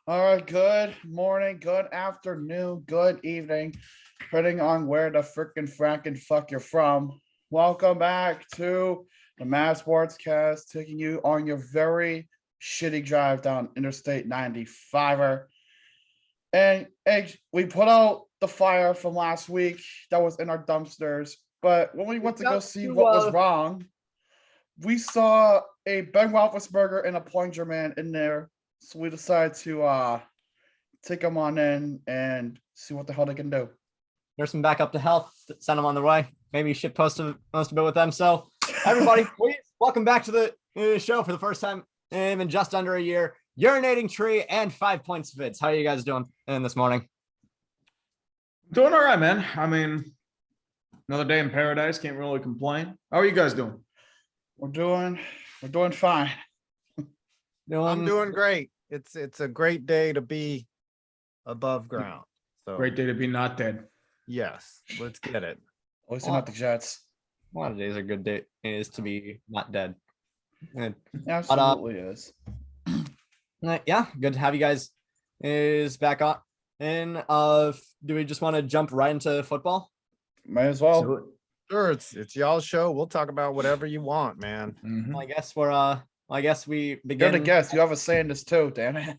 All right, good morning, good afternoon, good evening, depending on where the frickin' fuck you're from. Welcome back to the Mad Sportscast, taking you on your very shitty drive down Interstate 95er. And we put out the fire from last week that was in our dumpsters, but when we went to go see what was wrong, we saw a Ben Roethlisberger and a Plunger Man in there. So we decided to take them on in and see what the hell they can do. Nurse them back up to health, send them on their way. Maybe shitpost most a bit with them. So, everybody, please welcome back to the show for the first time in just under a year. UrinatingTree and FivePointsVids. How are you guys doing this morning? Doing all right, man. I mean, another day in paradise. Can't really complain. How are you guys doing? We're doing fine. I'm doing great. It's a great day to be above ground. So Great day to be not dead. yes, let's get it. At least not the Jets. A lot of days are good days to be not dead. Absolutely is. Yeah, good to have you guys is back on. And do we just want to jump right into football? Might as well. Sure, it's y'all's show. We'll talk about whatever you want, man. Well, I guess we begin. You're the guest. You have a say in this too, damn it.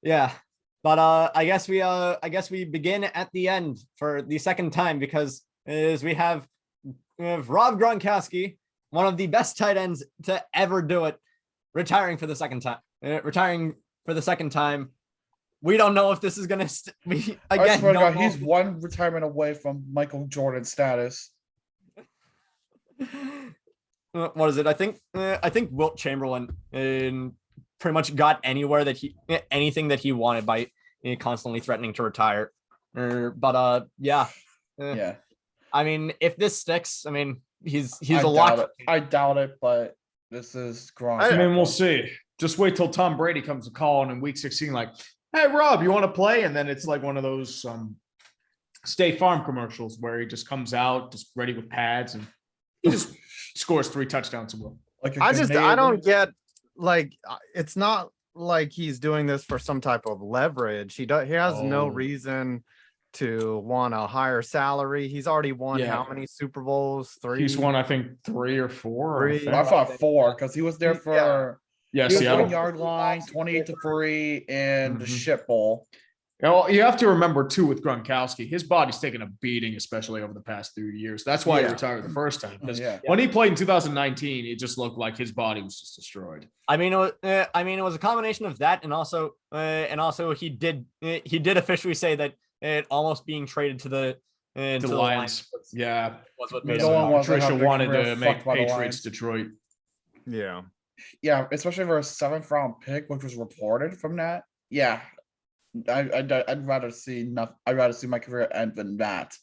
Yeah, but I guess we begin at the end for the second time because we have Rob Gronkowski, one of the best tight ends to ever do it, retiring for the second time. We don't know if this is gonna be again. I swear to God, he's one retirement away from Michael Jordan status. What is it? I think Wilt Chamberlain pretty much got anything that he wanted by constantly threatening to retire. Yeah. I mean, if this sticks, I mean, he's a lock. I doubt it, but this is Gronk. I mean, we'll see. Just wait till Tom Brady comes to call in week 16, like, hey, Rob, you want to play? And then it's like one of those State Farm commercials where he just comes out, just ready with pads, and he just scores 3 touchdowns. Like I don't get, like, it's not like he's doing this for some type of leverage. He has no reason to want a higher salary. He's already won how many Super Bowls? 3? He's won, I think, 3 or 4. Three. I thought 4 because he was there for Seattle. 1 yard line, 28-3, and the shit bowl. You have to remember too with Gronkowski, his body's taken a beating, especially over the past 3 years. That's why he retired the first time. Because when he played in 2019, it just looked like his body was just destroyed. I mean, it was a combination of that, and also he did officially say that it almost being traded to the Lions. Was what made Patricia wanted to make Patriots Detroit. Yeah, especially for a 7th round pick, which was reported from that. Yeah, I'd rather see my career end than that.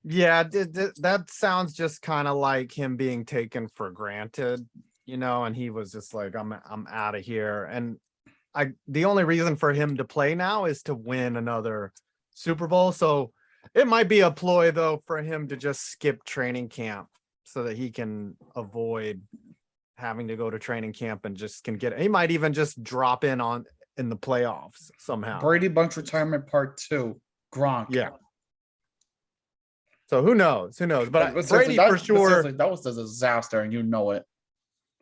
Yeah, that sounds just kind of like him being taken for granted, and he was just like, I'm out of here. And the only reason for him to play now is to win another Super Bowl. So it might be a ploy though for him to just skip training camp so that he can avoid having to go to training camp and just he might even just drop in the playoffs somehow. Brady Bunch retirement part 2, Gronk. Yeah. So who knows? But Brady for sure. That was a disaster, and you know it.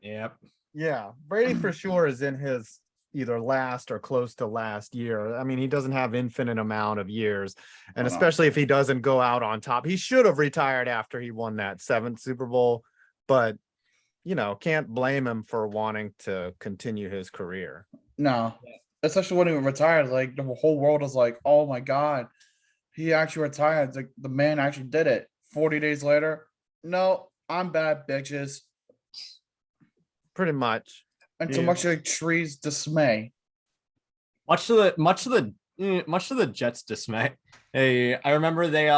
Yep. Yeah, Brady for sure is in his either last or close to last year. I mean, he doesn't have infinite amount of years, and especially if he doesn't go out on top. He should have retired after he won that 7th Super Bowl, but can't blame him for wanting to continue his career. No, especially when he retired, like the whole world was like, "Oh my God, he actually retired! Like the man actually did it." 40 days later, no, I'm bad, bitches. Pretty much, and to much like Tree's dismay. Much to the Jets' dismay. Hey, I remember they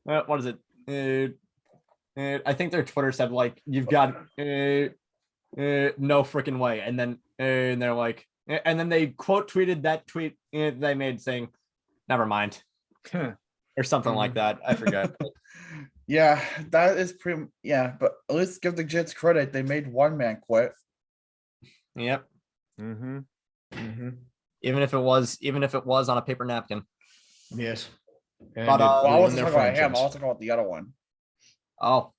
what is it? I think their Twitter said like, "You've got no freaking way," and then they're like, and then they quote tweeted that tweet they made saying, "Never mind," or something like that. I forget. Yeah, that is pretty. Yeah, but at least give the Jets credit. They made one man quit. Yep. even if it was on a paper napkin. Yes. And But, it Well, I ruined wasn't their talking about him. I franchise. was talking about the other one. Oh,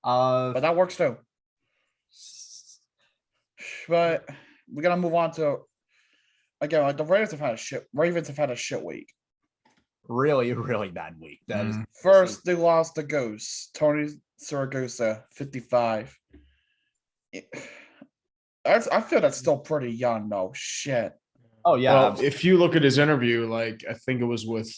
But that works too. But we gotta move on to again. Like the Ravens have had a shit week. really, really bad week. That is First, they lost to Ghost Tony Saragosa, 55. I feel that's still pretty young though. Shit. Oh yeah. Well, if you look at his interview, like I think it was with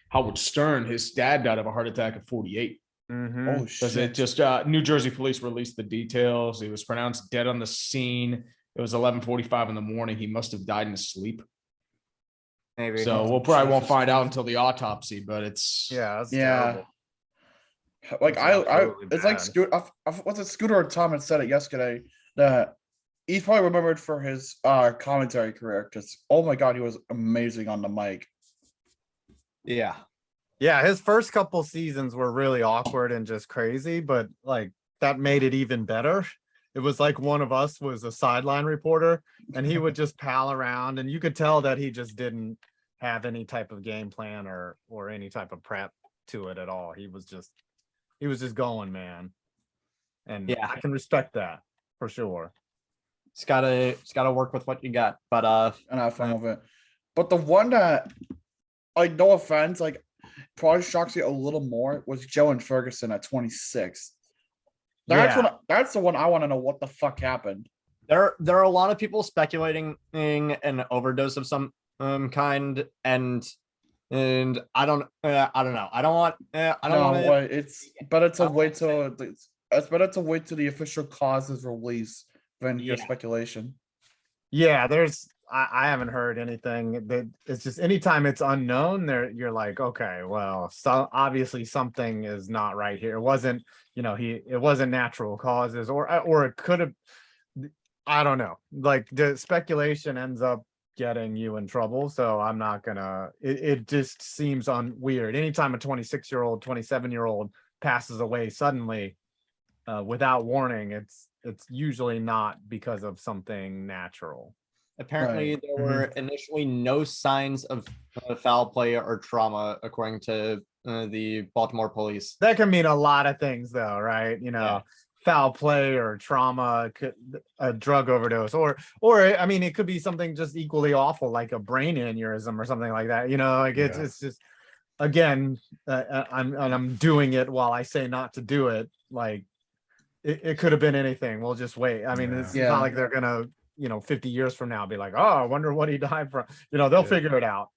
Howard Stern, his dad died of a heart attack at 48. Oh Because shit. it just New Jersey police released the details. He was pronounced dead on the scene. It was 11:45 in the morning. He must have died in his sleep. Maybe. So we'll probably won't find out until the autopsy, but it's That's Yeah. terrible. Like That's absolutely it's like bad. Scooter. What's it? Scooter or Tom had said it yesterday that he's probably remembered for his commentary career because oh my god, he was amazing on the mic. Yeah. Yeah, his first couple seasons were really awkward and just crazy, but like that made it even better. It was like one of us was a sideline reporter and he would just pal around and you could tell that he just didn't have any type of game plan or any type of prep to it at all. He was just going, man. And Yeah. I can respect that for sure. It's gotta work with what you got. But And I have fun with it. But the one that, like, no offense, like, probably shocks you a little more was Joe and Ferguson at 26. That's the one I want to know what the fuck happened. there are a lot of people speculating an overdose of some kind, and I don't know. I don't want It's better to wait till it's better to wait till the official cause is released than your Yeah. speculation. Yeah, I haven't heard anything that it's just anytime it's unknown there, you're like, okay, well, so obviously something is not right here. It wasn't, it wasn't natural causes or it could have, I don't know. Like the speculation ends up getting you in trouble. So I'm not gonna, it just seems weird. Anytime a 26-year-old, 27-year-old passes away suddenly without warning, it's usually not because of something natural. Apparently, Right. there were initially no signs of foul play or trauma, according to the Baltimore police. That can mean a lot of things, though, right? Yeah. Foul play or trauma, a drug overdose, or I mean, it could be something just equally awful, like a brain aneurysm or something like that. It's just again, I'm doing it while I say not to do it. Like it could have been anything. We'll just wait. I mean, it's not like they're gonna 50 years from now be like, oh, I wonder what he died from. They'll figure it out.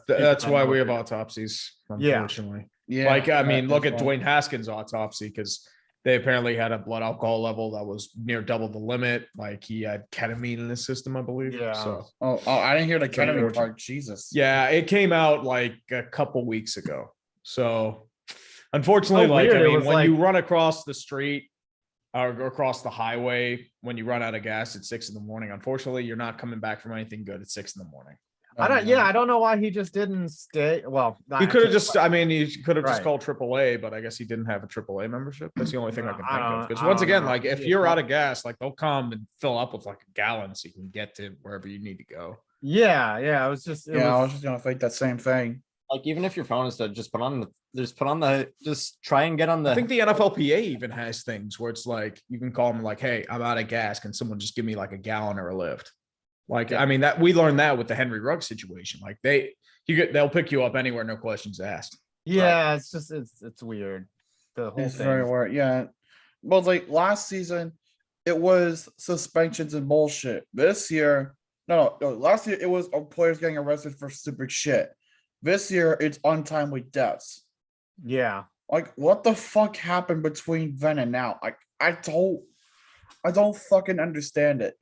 That's why we have autopsies, unfortunately. Yeah. Like, I mean, look at Dwayne Haskins' autopsy because they apparently had a blood alcohol level that was near double the limit. Like he had ketamine in his system, I believe. Yeah. So I didn't hear the ketamine unfortunate. part. Jesus. yeah, it came out like a couple weeks ago. So unfortunately, weird. I It mean, was when you run across the street or across the highway, when you run out of gas at 6 a.m, unfortunately, you're not coming back from anything good at 6 a.m. I don't know why he just didn't stay. Well, You could have just, I mean, you could have just Right. called AAA, but I guess he didn't have a AAA membership. That's the only thing I can think of. Because I once don't again, know. like if you're out of gas, like they'll come and fill up with like a gallon so you can get to wherever you need to go. Yeah. It was just, I was just gonna think that same thing. Like even if your phone is dead, just try and get on the. I think the NFLPA even has things where it's like you can call them like, "Hey, I'm out of gas. Can someone just give me like a gallon or a lift?" Like, I mean, that we learned that with the Henry Ruggs situation. Like they'll pick you up anywhere, no questions asked. yeah, it's just, it's weird. The whole It's thing. very weird. Yeah. Well, like last season, it was suspensions and bullshit. This year, no. Last year it was players getting arrested for stupid shit. This year it's untimely deaths. Yeah. Like, what the fuck happened between then and now? Like, I don't fucking understand it.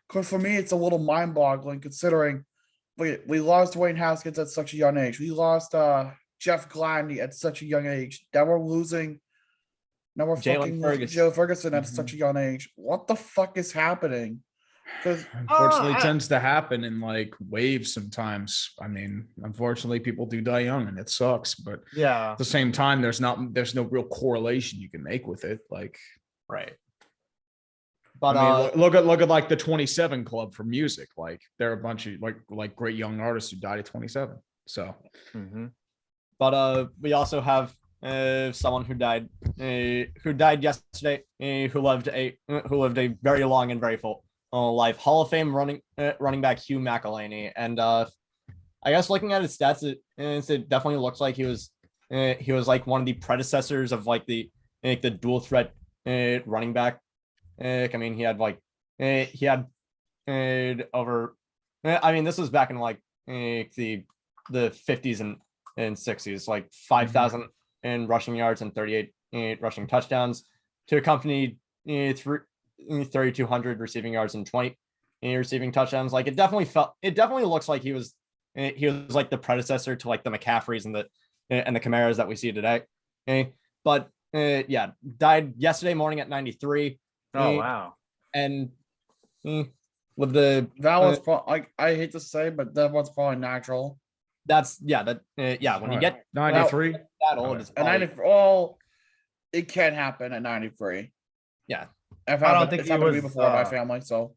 Because for me, it's a little mind-boggling considering we lost Dwayne Haskins at such a young age. We lost Jeff Gladney at such a young age. Now we're fucking losing Joe Ferguson at such a young age. What the fuck is happening? Because Unfortunately, it tends to happen in like waves sometimes. I mean, unfortunately, people do die young and it sucks. But Yeah. at the same time, there's no real correlation you can make with it. Like, right. But I mean, look at like the 27 Club for music. Like there are a bunch of like great young artists who died at 27. So, but we also have someone who died yesterday, who lived a very long and very full life. Hall of Fame running back Hugh McElhaney, and I guess looking at his stats, it definitely looks like he was like one of the predecessors of like the dual threat running back. I mean, he had over. I mean, this was back in like the 50s and 60s, like 5,000 in rushing yards and 38 rushing touchdowns, to accompany 3,200 receiving yards and 20 receiving touchdowns. Like it definitely looks like he was like the predecessor to like the McCaffreys and the Camaras that we see today. But yeah, died yesterday morning at 93. Oh wow. And with the That was like, I hate to say, but that was probably natural. when you get 93. that old, it's And 90, it can happen at 93. Yeah. I don't think it's happened to me before in my family, so.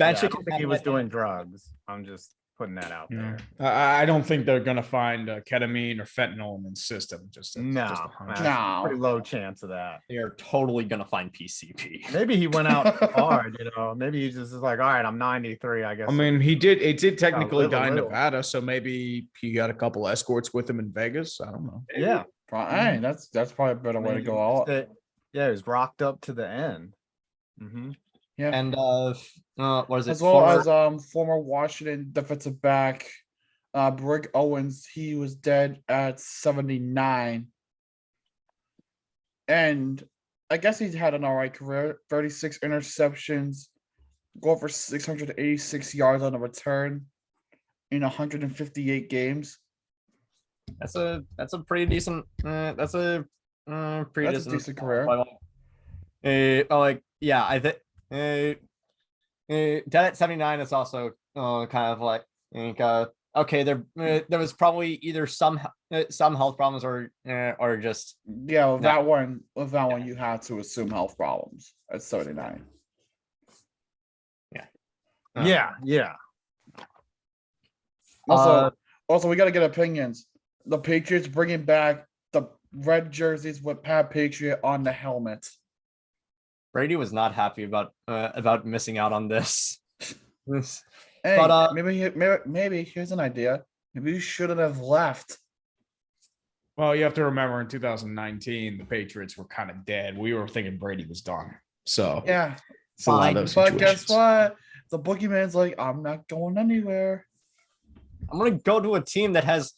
I don't think he was doing drugs. I'm just putting that out there. I don't think they're gonna find ketamine or fentanyl in the system. No, pretty low chance of that. They are totally gonna find PCP. Maybe he went out hard, maybe he just is like, all right, I'm 93, I guess. I mean, it did technically live a die in little. Nevada, so maybe he got a couple escorts with him in Vegas. I don't know. Yeah. Hey, that's probably a better way to go out. Yeah, he was rocked up to the end. Yeah. And what is it? As well as former Washington defensive back Brick Owens, he was dead at 79. And I guess he's had an all right career. 36 interceptions, go for 686 yards on a return in 158 games. That's a pretty decent. That's a pretty decent career. Like yeah, I think dead at 79 is also kind of like okay. There was probably either some health problems or just with that one you had to assume health problems at 79. Yeah. Also, we got to get opinions. The Patriots bringing back the red jerseys with Pat Patriot on the helmet. Brady was not happy about missing out on this. Hey, but maybe here's an idea. Maybe you shouldn't have left. Well, you have to remember in 2019, the Patriots were kind of dead. We were thinking Brady was done. So yeah, it's a lot of those but situations. guess what? The boogeyman's like, I'm not going anywhere. I'm gonna go to a team that has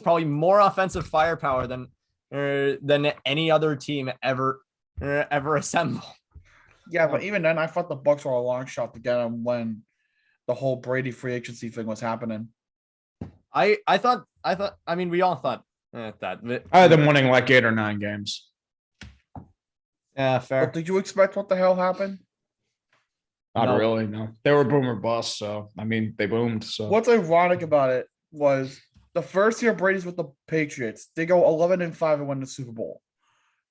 probably more offensive firepower than any other team ever assemble. Yeah, but even then, I thought the Bucks were a long shot to get him when the whole Brady free agency thing was happening. I thought. I mean, we all thought that. I had them winning like 8 or 9 games. Yeah, fair. But did you expect what the hell happened? Not really. No, they were boom or bust. So I mean, they boomed. So what's ironic about it was the first year Brady's with the Patriots, they go 11-5 and win the Super Bowl.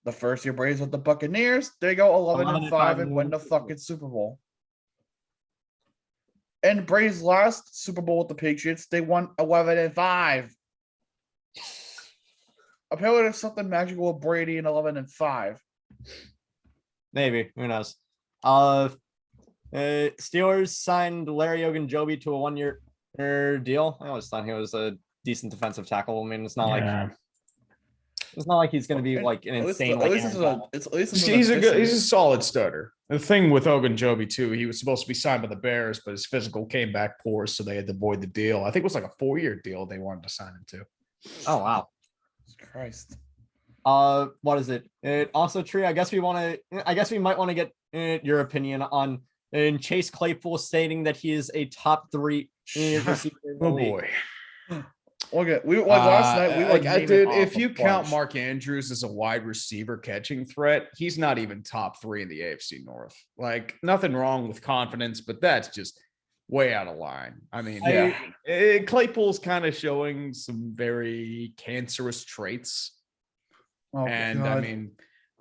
The first year Brady's with the Buccaneers, they go 11-5 and win the fucking Super Bowl. And Brady's last Super Bowl with the Patriots, they won 11-5. Apparently, there's something magical with Brady in 11-5. Maybe, who knows? Steelers signed Larry Ogunjobi to a 1-year deal. I always thought he was a decent defensive tackle. I mean, it's not like he's going to be like an insane. He's a solid starter. The thing with Ogunjobi too, he was supposed to be signed by the Bears, but his physical came back poor, so they had to void the deal. I think it was like a 4-year deal they wanted to sign him to. Oh wow, Christ. What is it? Also, Tree. I guess we might want to get your opinion on Chase Claypool stating that he is a top 3 receiver. Oh boy. Okay, last night. Dude, if you count Mark Andrews as a wide receiver catching threat, he's not even top 3 in the AFC North. Like, nothing wrong with confidence, but that's just way out of line. I mean, Claypool's kind of showing some very cancerous traits. Oh, and God. I mean,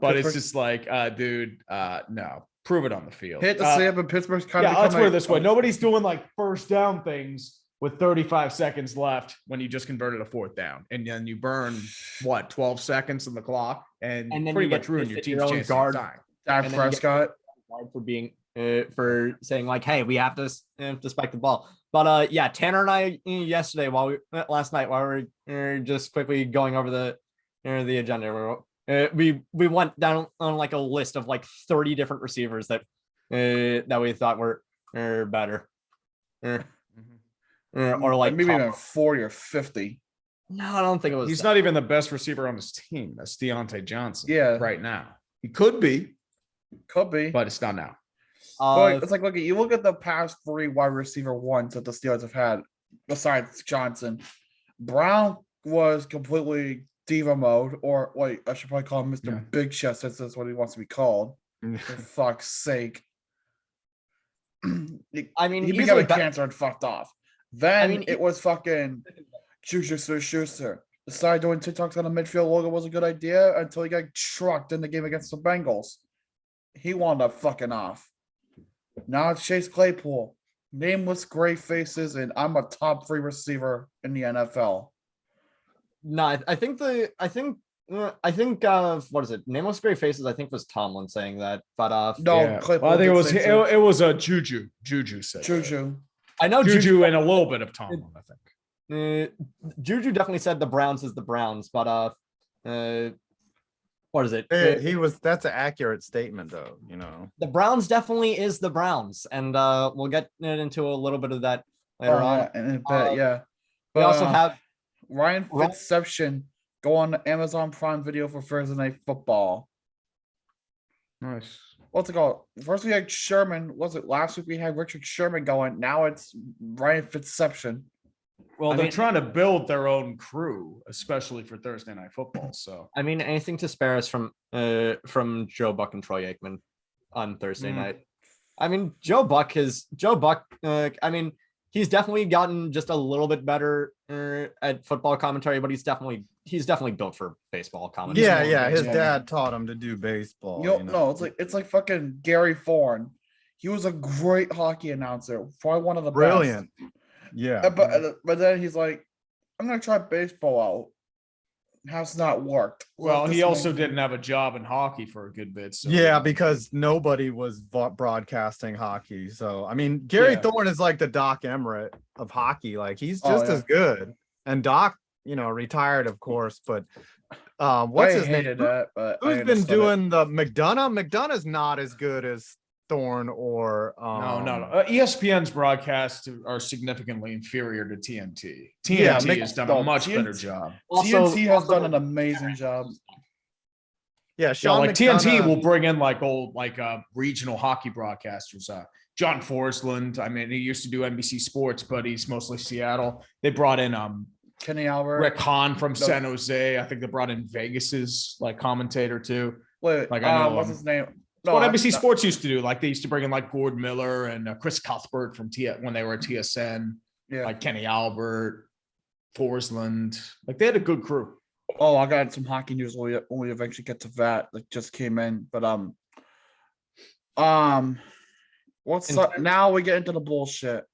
but it's just like, dude, no. prove it on the field. Hate to see it, but Pittsburgh's kind Yeah, of let's put it this way. Nobody's doing like first down things with 35 seconds left when you just converted a fourth down. And then you burn, 12 seconds on the clock and then pretty you much get ruin to your hit team's your own chance guard. of time. Dak and then you get- Prescott. For being for saying like, hey, we have to spike the ball. But yeah, Tanner and I yesterday last night while we were just quickly going over the agenda, we went down on like a list of like 30 different receivers that we thought were better. Or like maybe top- even 40 or 50. No, I don't think it was. He's not even the best receiver on his team. That's Deontay Johnson. Yeah. Right now. He could be, Could be. but it's not now. But it's like, you look at the past 3 wide receiver ones that the Steelers have had, besides Johnson. Brown was completely diva mode, or wait, I should probably call him Mr. Yeah. Big Chest, since that's what he wants to be called. For fuck's sake. I mean, He easily became a better- cancer and fucked off. Then mean, it was fucking Juju Schuster. Decided doing TikToks on the midfield logo was a good idea until he got trucked in the game against the Bengals. He wound up fucking off. Now it's Chase Claypool. Nameless gray faces, and I'm a top 3 receiver in the NFL. No, I think what is it? Nameless Gray Faces. I think was Tomlin saying that, but No, Yeah. Claypool Well, I think did say so. it was a Juju. Juju said that. Juju. I know Juju and a little bit of Tomlin, I think. Juju definitely said the Browns is the Browns, but what is it? That's an accurate statement though, you know. The Browns definitely is the Browns, and we'll get into a little bit of that later on. Yeah, in a bit, yeah. We also Uh, have Ryan Ron- Fitzception go on the Amazon Prime Video for Thursday Night Football. Nice. What's it called? First we had Sherman. Was it last week we had Richard Sherman going? Now it's Ryan Fitzception. Well, I they're mean- trying to build their own crew, especially for Thursday Night Football. So I mean, anything to spare us from Joe Buck and Troy Aikman on Thursday night. I mean, Joe Buck. I mean, he's definitely gotten just a little bit better at football commentary, but he's definitely built for baseball commentary. Yeah, his Yeah. dad taught him to do baseball. You know, no, it's like fucking Gary Thorne. He was a great hockey announcer, probably one of the Brilliant. best. Yeah. But then he's like, I'm gonna try baseball out. Has not worked. well, he This also thing- didn't have a job in hockey for a good bit. So Yeah, because nobody was broadcasting hockey. So I mean, Gary Yeah. Thorne is like the Doc Emmerich of hockey. Like he's Oh, just yeah. as good. And Doc, retired, of course, but what's I his name? hated that, but I Who's been understood it. doing the McDonough? McDonough's not as good as Thorne or no. ESPN's broadcasts are significantly inferior to TNT. Yeah, TNT has done a much better TNT job. TNT has done an amazing job. Yeah, Yeah, Sean like TNT McDonough- will bring in like old regional hockey broadcasters. John Forsland. I mean, he used to do NBC Sports, but he's mostly Seattle. They brought in Kenny Albert. Rick Hahn from No. San Jose. I think they brought in Vegas's like commentator too. Wait, like, I know, what's his name? That's what I- NBC Sports used to do. Like they used to bring in like Gord Miller and Chris Cuthbert from when they were at TSN. Yeah. Like Kenny Albert, Forsland. Like they had a good crew. Oh, I got some hockey news when we eventually get to that. Like just came in, but what's up? Now we get into the bullshit.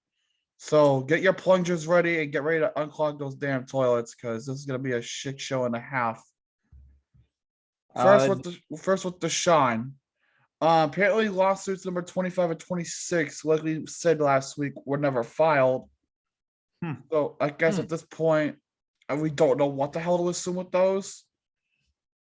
So get your plungers ready and get ready to unclog those damn toilets because this is gonna be a shit show and a half. First with the shine. Apparently lawsuits number 25 and 26, like we said last week, were never filed. So I guess at this point, we don't know what the hell to assume with those.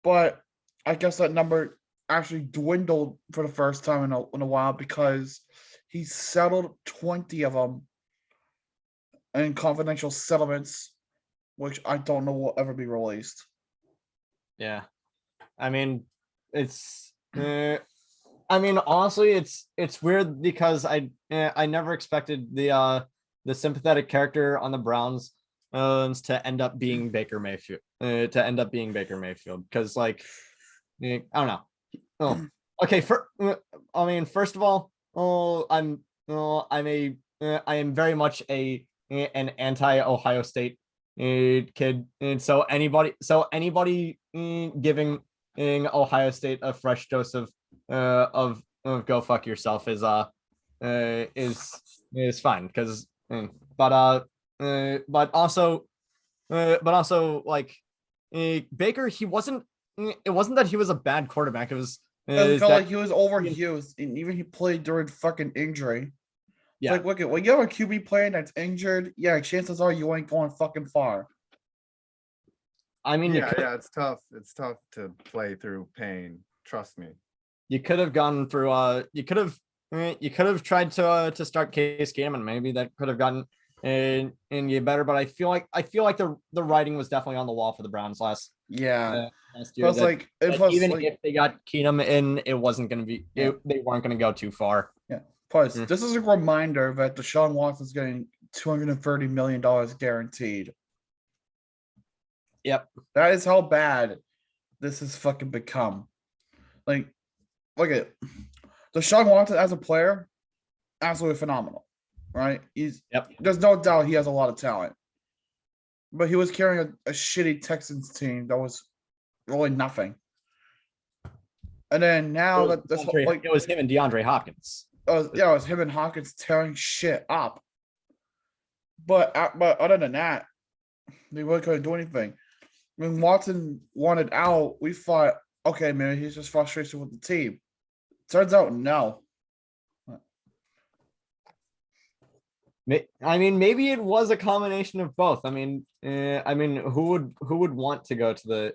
But I guess that number actually dwindled for the first time in a while because he settled 20 of them in confidential settlements, which I don't know will ever be released. Yeah, I mean, honestly, it's weird because I never expected the sympathetic character on the Browns to end up being Baker Mayfield. Because like, I don't know. Oh, okay. First of all, I am very much an anti-Ohio State kid, and so anybody giving Ohio State a fresh dose of go fuck yourself is fine because but also like Baker, he wasn't. It wasn't that he was a bad quarterback. It was It was is kinda that like he was overused, and even he played during fucking injury. yeah. Like, look at when you have a QB player that's injured, yeah, chances are you ain't going fucking far. I mean, Yeah, yeah, it's tough. It's tough to play through pain. Trust me. you could have gone through. You could have tried to start Case Game, and maybe that could have gotten in you better. But I feel like the writing was definitely on the wall for the Browns last Yeah. year. Plus, That, like, it that plus, even like, if they got Keenum in, it wasn't going to be. Yeah. They weren't going to go too far. plus, Mm. this is a reminder that Deshaun Watson's getting $230 million guaranteed. Yep. That is how bad this has fucking become. Like, look at Deshaun Watson as a player, absolutely phenomenal, right? Yep. There's no doubt he has a lot of talent, but he was carrying a shitty Texans team that was really nothing. And then now that this whole, like, it was him and DeAndre Hopkins. it was him and Hawkins tearing shit up. But other than that, they really couldn't do anything. When Watson wanted out, we thought, okay, man, he's just frustrated with the team. Turns out, no. I mean, maybe it was a combination of both. I mean, who would want to go to the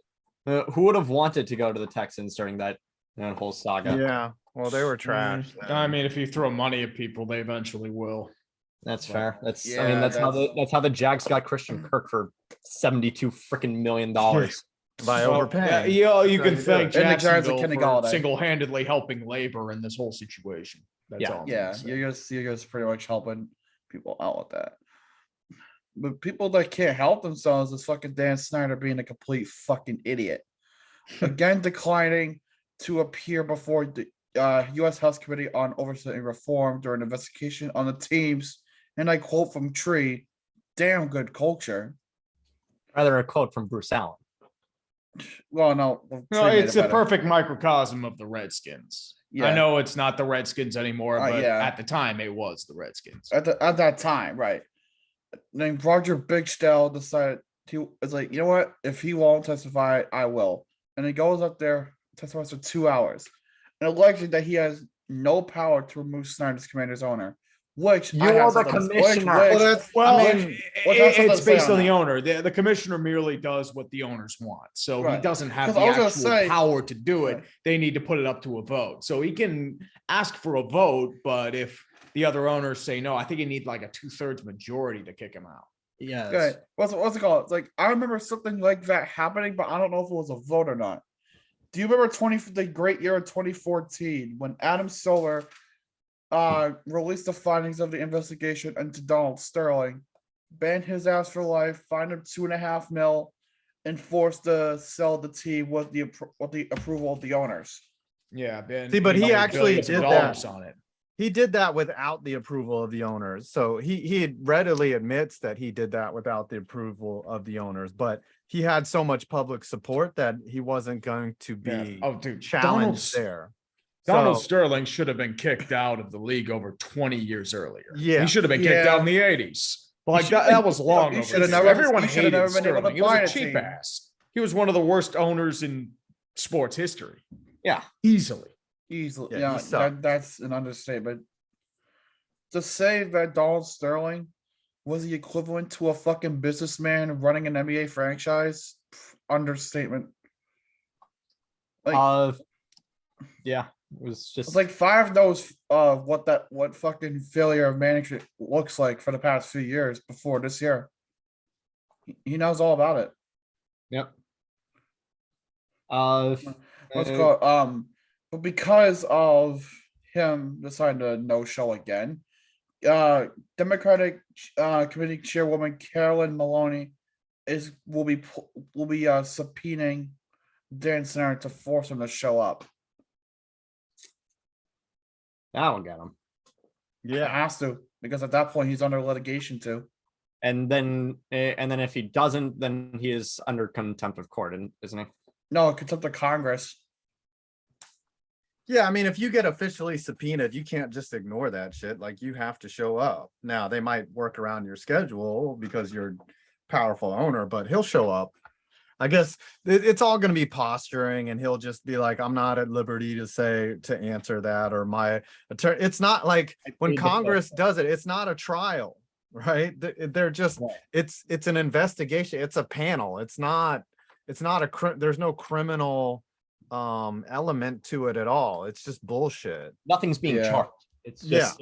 who would have wanted to go to the Texans during that whole saga? Yeah. Well, they were trash. I mean, if you throw money at people, they eventually will. That's fair. That's I Yeah, mean that's that's- how the Jags got Christian Kirk for $72 freaking million. by overpaying. You That's can how you do thank it. And the Giants are Jacksonville Kenny for Galladay. single-handedly helping labor in this whole situation. That's Yeah. all. I'm Yeah, gonna say. you're just pretty much helping people out with that. But people that can't help themselves is fucking Dan Snyder being a complete fucking idiot. Again, declining to appear before the U.S. House Committee on Oversight and Reform during an investigation on the teams, and I quote from Tree, "Damn good culture." Rather a quote from Bruce Allen. Well, no, No, Tree made it's it a better. perfect microcosm of the Redskins. Yeah. I know it's not the Redskins anymore, but Yeah. at the time it was the Redskins. At that time, right? Then Roger Bigstell decided it's like, you know what? If he won't testify, I will. And he goes up there, testifies for 2 hours, and alleging that he has no power to remove Snyder as commander's owner. Which You I have are the something to- which- commissioner. which- Well, that's Well, I I mean, mean, Well, that's something it's to say based on on the that. owner. The commissioner merely does what the owners want. So he Right. doesn't have 'Cause the I was actual gonna say- power to do it. Right. They need to put it up to a vote. So he can ask for a vote, but if the other owners say no, I think you need like a 2/3 majority to kick him out. Yes. Okay, what's it called? It's like I remember something like that happening, but I don't know if it was a vote or not. Do you remember the great year of 2014 when Adam Silver released the findings of the investigation into Donald Sterling, banned his ass for life, fined him $2.5 million, and forced to sell the team with the approval of the owners? Yeah, Ben. See, but he made actually billions of did dollars that. on it. he did that without the approval of the owners. So he readily admits that he did that without the approval of the owners, but he had so much public support that he wasn't going to Yeah. be Oh, dude, challenged there. Donald So- Sterling should have been kicked out of the league over 20 years earlier. Yeah. He should have been kicked Yeah. out in the 80s. Like should- that was long he overdue. should have never- Everyone he should have hated never been able to Sterling. He was buy a a cheap team. ass. He was one of the worst owners in sports history. Yeah. Easily. Easily, Yeah, he yeah, sucked. that's an understatement. To say that Donald Sterling was the equivalent to a fucking businessman running an NBA franchise, understatement. Like, Yeah. It was just it's like Five knows what fucking failure of management looks like for the past few years before this year. He knows all about it. yep. Let's go. But because of him deciding to no show again, Democratic Committee Chairwoman Carolyn Maloney will be subpoenaing Dan Snyder to force him to show up. That'll get him. It Yeah. has to, because at that point he's under litigation too. And then if he doesn't, then he is under contempt of court, isn't he? No, contempt of Congress. Yeah, I mean, if you get officially subpoenaed, you can't just ignore that shit. Like, you have to show up. Now, they might work around your schedule because you're a powerful owner, but he'll show up. I guess it's all going to be posturing, and he'll just be like, I'm not at liberty to answer that, or my attorney. It's not like when Congress does it, it's not a trial, right? They're just, it's an investigation. It's a panel. It's not there's no criminal element to it at all. It's just bullshit. Nothing's being Yeah. charged. It's just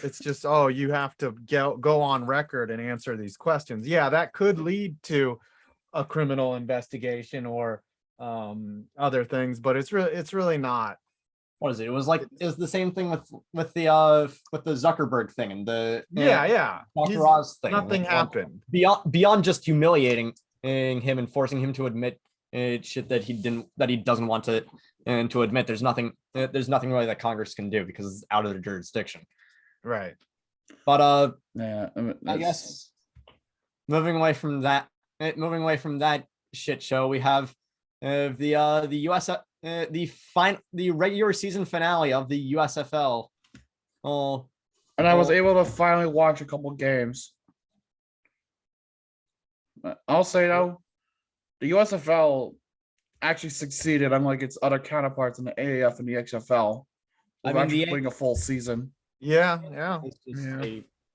It's just, oh, you have to go on record and answer these questions. Yeah, that could lead to a criminal investigation or other things, but it's really not. what is it? It was the same thing with the Zuckerberg thing and the Yeah. Dr. Oz thing. Nothing happened. Beyond just humiliating him and forcing him to admit shit that he doesn't want to admit. There's nothing really that Congress can do because it's out of their jurisdiction. Right. But Yeah, I guess moving away from that shit show, we have the US the regular season finale of the USFL. Oh, and I was able to finally watch a couple games. I'll say though, the USFL actually succeeded, unlike its other counterparts in the AAF and the XFL. I Of mean, actually the playing a full season. Yeah.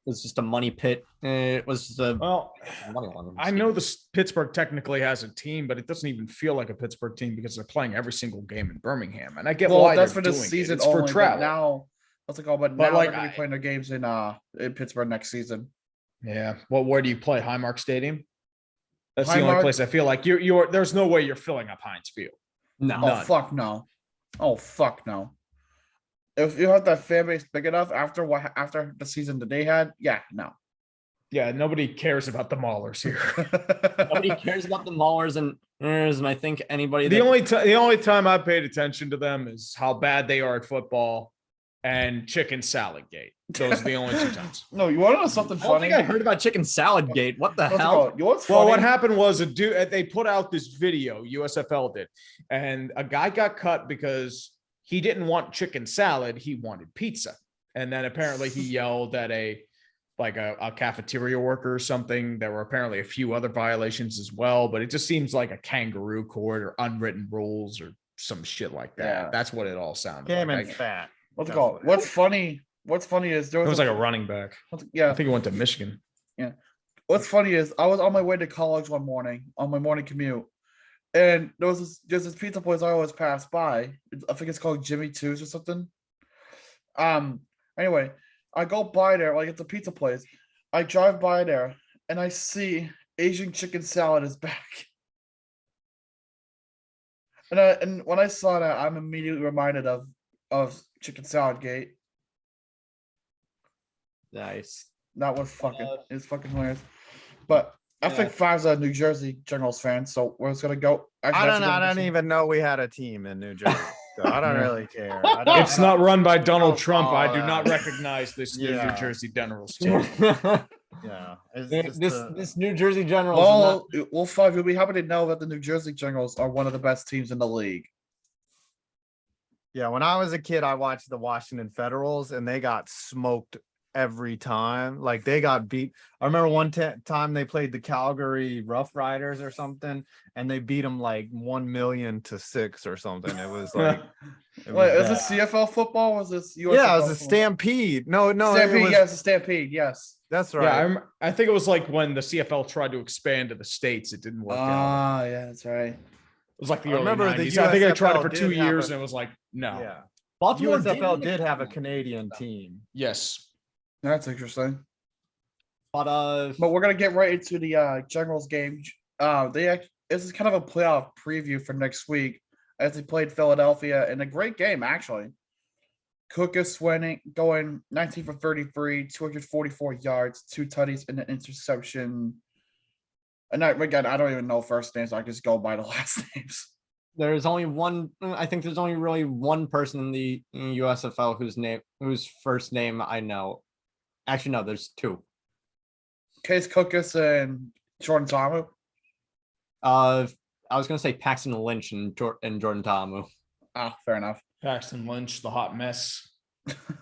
it's just a money pit. It was just a Well, money laundering I scheme. know Pittsburgh technically has a team, but it doesn't even feel like a Pittsburgh team because they're playing every single game in Birmingham. And I get Well, why that's they're for the doing season it. It's only. for But travel. now, what's it called? But But, now like, they're gonna be playing their games in Pittsburgh next season. Yeah. Well, where do you play? Highmark Stadium? That's the only Highmark- place I feel like you're there's no way you're filling up Heinz Field. No. Oh None. fuck no! Oh fuck no! If you have that fan base big enough after the season that they had, yeah, no. Yeah, nobody cares about the Maulers here. Nobody cares about the Maulers and I think anybody The only time I paid attention to them is how bad they are at football and Chicken Salad Gate. Those are the only two times. No, you want to know something I don't funny? think I heard about Chicken Salad Gate. What the What's it hell? called? You know what's Well, funny? what happened was they put out this video, USFL did, and a guy got cut because he didn't want chicken salad, he wanted pizza. And then apparently he yelled at a cafeteria worker or something. There were apparently a few other violations as well, but it just seems like a kangaroo court or unwritten rules or some shit like that. Yeah. That's what it all sounded Came like. in fat. What's it That's called? what it What's funny? What's funny is there It was was like a running back. I yeah. think he went to Michigan. What's funny is I was on my way to college one morning on my morning commute, and there's this pizza place I always pass by. I think it's called Jimmy Two's or something. Anyway, I go by there like it's a pizza place. I drive by there and I see Asian chicken salad is back. And when I saw that, I'm immediately reminded of Chicken Salad Gate. Nice. That was it's fucking hilarious. But I Yeah. think Five's a New Jersey Generals fan, so we're just gonna go. I don't even know we had a team in New Jersey. So I don't Yeah. really care. It's not run by Donald don't Trump. I follow do not that. recognize this new Yeah. New Jersey Generals team. Yeah. It's just this New Jersey Generals. is not- Well, Five, you'll be happy to know that the New Jersey Generals are one of the best teams in the league. Yeah, when I was a kid, I watched the Washington Federals, and they got smoked every time. Like, they got beat. I remember one time they played the Calgary Rough Riders or something, and they beat them like 1,000,000 to 6 or something. It was like, it was Wait, is bad. this CFL football? Or was this USFL Yeah, it was a football? stampede. No, it Stampede. was, Yes, a stampede. Yes. that's Yeah, right. I think it was like when the CFL tried to expand to the states, it didn't work out. Ah, yeah, that's right. It was like the I early remember the 90s. I think they tried it USFL for did 2 have years a- and it was like, no. Yeah. Baltimore USFL did did have a Canadian team. Yes. That's interesting. But But we're gonna get right into the Generals game. This is kind of a playoff preview for next week as they played Philadelphia in a great game actually. Cook is going 19 for 33, 244 yards, 2 tutties, and an interception. And again, I don't even know first names. I just go by the last names. there's only one. I think there's only really one person in the USFL whose first name I know. Actually, no, there's two. Case Cookus and Jordan Tamu. I was gonna say Paxton Lynch and Jordan Tamu. Ah, fair enough. Paxton Lynch, the hot mess.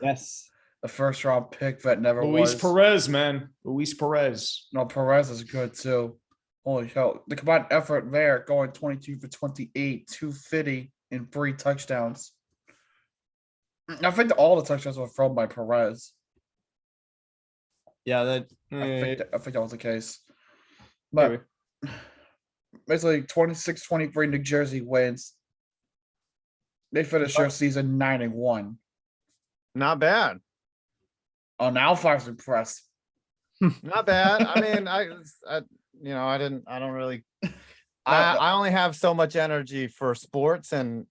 Yes. The first round pick that never Luis was. Perez, man. Luis Perez. No, Perez is good too. Holy hell. The combined effort there going 22 for 28, 250 and 3 touchdowns. I think all the touchdowns were thrown by Perez. Yeah, that I think that was the case. But basically 26-23 New Jersey wins. They finished their season 9-1. Not bad. Oh, now Five's impressed. Not bad. I mean, I don't really. I only have so much energy for sports, and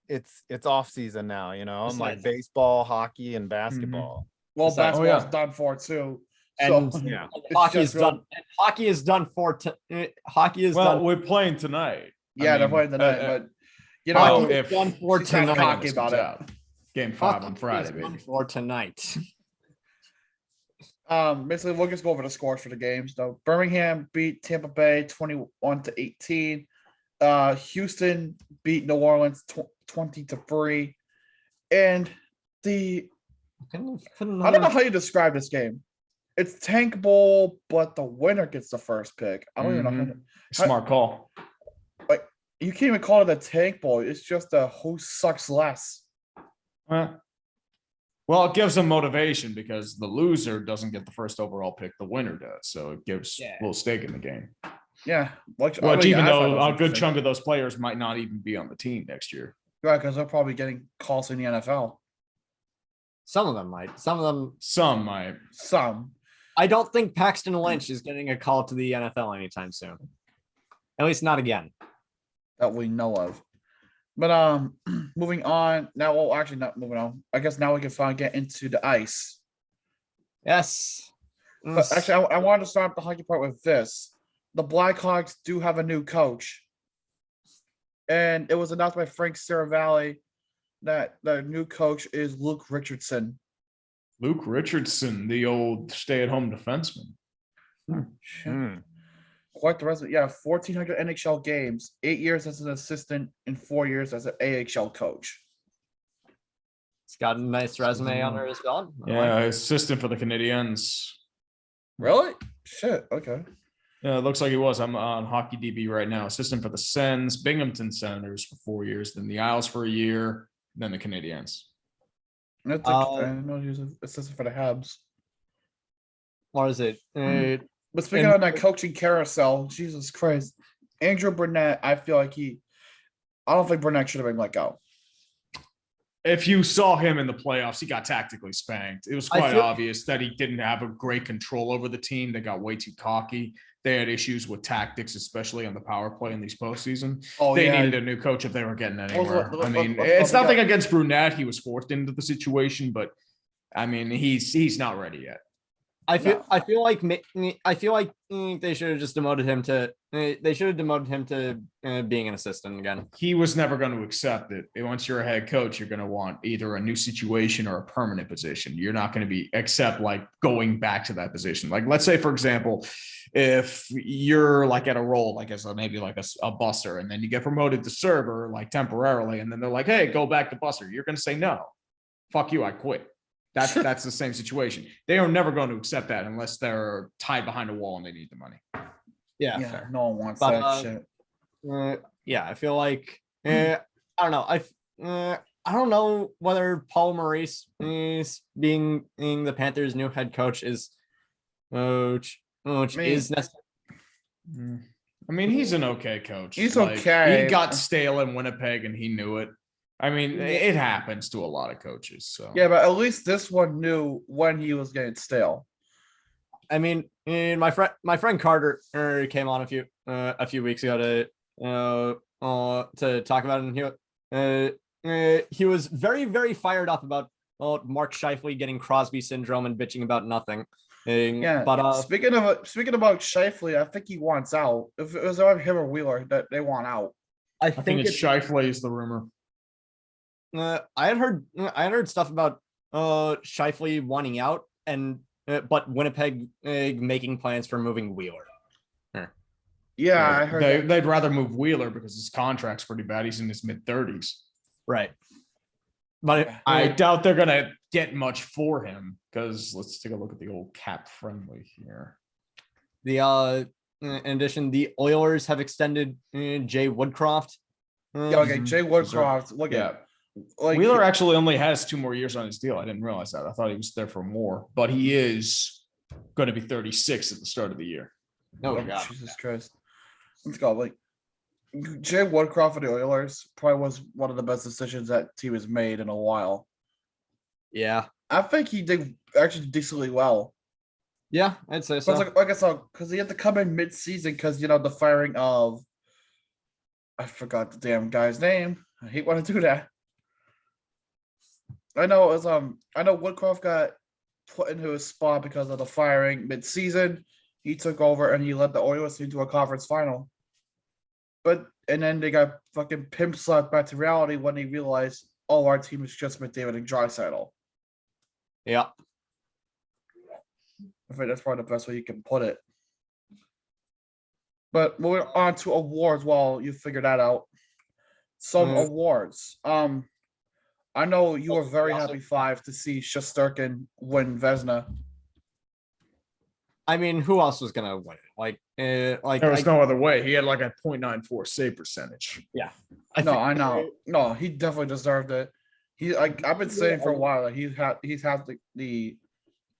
it's off season now. I'm like Besides- baseball, hockey, and basketball. Well, Besides- basketball's yeah. done for too. And So Yeah. it's hockey is just real- done. And hockey is done for. Hockey is Well, done. we're playing tonight. Yeah, they're playing tonight, but you know, Hockey if is done for she's kinda tonight. cocky about it. Game 5 on Hockey Friday, is done baby. for tonight. Basically we'll just go over the scores for the games though. Birmingham beat Tampa Bay 21-18. Houston beat New Orleans 20-3. And I don't know how you describe this game. It's Tank Bowl, but the winner gets the first pick. I don't even know how to, Smart call. you can't even call it a Tank Bowl. It's just a who sucks less. Well, it gives them motivation because the loser doesn't get the first overall pick, the winner does. So it gives a little stake in the game. Yeah. Which I even thought that though was a good interesting. chunk of those players might not even be on the team next year. Right, because they're probably getting calls in the NFL. Some of them might. Some of them. Some might. Some. I don't think Paxton Lynch is getting a call to the NFL anytime soon. At least not again. That we know of. But moving on now. Well, actually, not moving on. I guess now we can finally get into the ice. Yes. But actually, I wanted to start the hockey part with this. The Blackhawks do have a new coach, and it was announced by Frank Saravalli that the new coach is Luke Richardson. Luke Richardson, the old stay-at-home defenseman. Hmm. Quite the resume. Yeah, 1,400 NHL games, 8 years as an assistant, and 4 years as an AHL coach. He's got a nice resume under his belt. I like Yeah, it. assistant for the Canadiens. Really? Shit. Okay. Yeah, it looks like he was. I'm on Hockey DB right now. Assistant for the Sens, Binghamton Senators for 4 years, then the Isles for a year, then the Canadiens. That's I didn't know he was an assistant for the Habs. What is it? But speaking of that coaching carousel, Jesus Christ, Andrew Burnett, I feel like I don't think Burnett should have been let go. If you saw him in the playoffs, he got tactically spanked. It was I quite feel- obvious that he didn't have a great control over the team. They got way too cocky. They had issues with tactics, especially on the power play in these postseason. Oh, They yeah. needed a new coach if they were getting anywhere. let's- I mean, let's it's not nothing forget- against Brunette. He was forced into the situation, but I mean, he's not ready yet. I feel like they should have just demoted him to. They should have demoted him to being an assistant again. He was never going to accept it. Once you're a head coach, you're going to want either a new situation or a permanent position. You're not going to accept like going back to that position. Like, let's say, for example, if you're like at a role, like as maybe like a busser, and then you get promoted to server like temporarily, and then they're like, hey, go back to busser. You're going to say, no, fuck you, I quit. That's the same situation. They are never going to accept that unless they're tied behind a wall and they need the money. Yeah, Yeah, fair. no one wants But, that shit. Yeah, I feel like I don't know. I don't know whether Paul Maurice is being the Panthers' new head coach is which is necessary. I mean, he's an okay coach. He's Like, okay. He got stale in Winnipeg and he knew it. I mean, it happens to a lot of coaches. So Yeah, but at least this one knew when he was getting stale. I mean, my friend Carter came on a few weeks ago to talk about it, and he was very, very fired up about Mark Scheifele getting Crosby syndrome and bitching about nothing. Yeah, but speaking about Scheifele, I think he wants out. If it was either him or Wheeler, that they want out. I I think think it's it's Scheifele is the rumor. I had heard stuff about Scheifele wanting out and but Winnipeg making plans for moving Wheeler. Yeah, I heard. They'd rather move Wheeler because his contract's pretty bad. He's in his mid-30s. Right. But I doubt they're gonna get much for him because let's take a look at the old cap friendly here. in addition, the Oilers have extended Jay Woodcroft. Yeah, okay, Jay Woodcroft. Look Yeah. at like Wheeler actually only has 2 more years on his deal. I didn't realize that. I thought he was there for more, but he is going to be 36 at the start of the year. Oh, oh, God. Jesus Christ. Let's go. Like Jay Woodcroft for the Oilers probably was one of the best decisions that team has made in a while. Yeah. I think he did actually decently well. Yeah, I'd say But so. like I said, because he had to come in mid-season because the firing of I forgot the damn guy's name. I hate when I do that. I know it was I know Woodcroft got put into his spot because of the firing mid-season. He took over and he led the Oilers into a conference final. And then they got fucking pimp slapped back to reality when they realized, oh, our team is just McDavid and Draisaitl. Yeah. I think that's probably the best way you can put it. But moving on to awards while you figure that out. Some awards. I know you were very happy, Five, to see Shesterkin win Vezina. I mean, who else was gonna win it? Like There was no other way. He had like a .94 save percentage. Yeah. I know. No, he definitely deserved it. I've been saying for a while that he's had the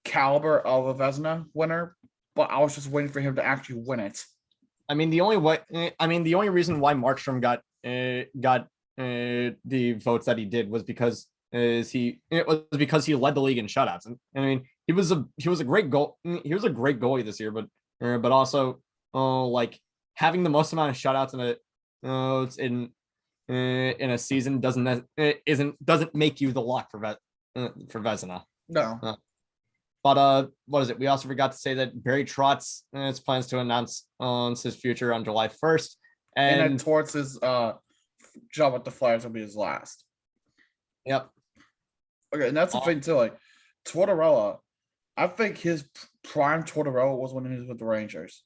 caliber of a Vezina winner, but I was just waiting for him to actually win it. I mean, the only reason why Markstrom got the votes that he did was because he led the league in shutouts. And I mean, he was a great goalie this year, but also like having the most amount of shutouts in a season doesn't make you the lock for Vezina. No. But what is it? We also forgot to say that Barry Trotz has plans to announce his future on July 1st. And then towards his job with the Flyers will be his last. Yep. Okay, and that's the thing too. Like Tortorella, I think his prime Tortorella was when he was with the Rangers.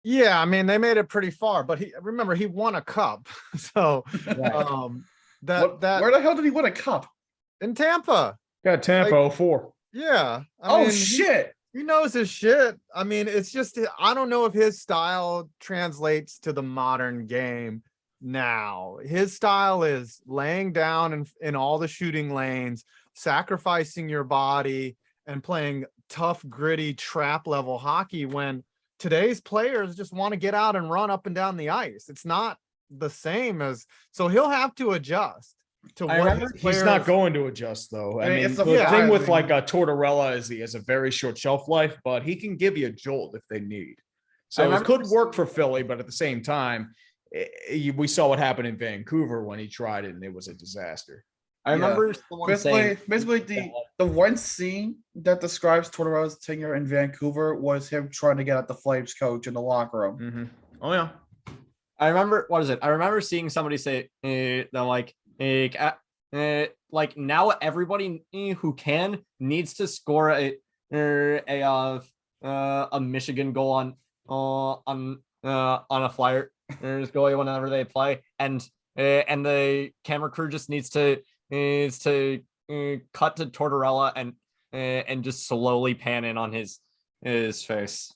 Yeah, I mean they made it pretty far, but he won a cup. So Where the hell did he win a cup? In Tampa. Yeah, Tampa 04. Yeah. I mean, shit. He knows his shit. I mean, it's just I don't know if his style translates to the modern game now. His style is laying down in all the shooting lanes, sacrificing your body, and playing tough, gritty, trap level hockey when today's players just want to get out and run up and down the ice. It's not the same as, so he'll have to adjust. He's not going to adjust though. I mean, the thing with like a Tortorella is he has a very short shelf life, but he can give you a jolt if they need. So it could work for Philly, but at the same time, we saw what happened in Vancouver when he tried it, and it was a disaster. I remember basically the one scene that describes Tortorella's tenure in Vancouver was him trying to get at the Flames coach in the locker room. Mm-hmm. Oh yeah. I remember seeing somebody say that like now everybody who can needs to score a Michigan goal on a Flyers goalie whenever they play, and the camera crew just needs to cut to Tortorella and just slowly pan in on his face.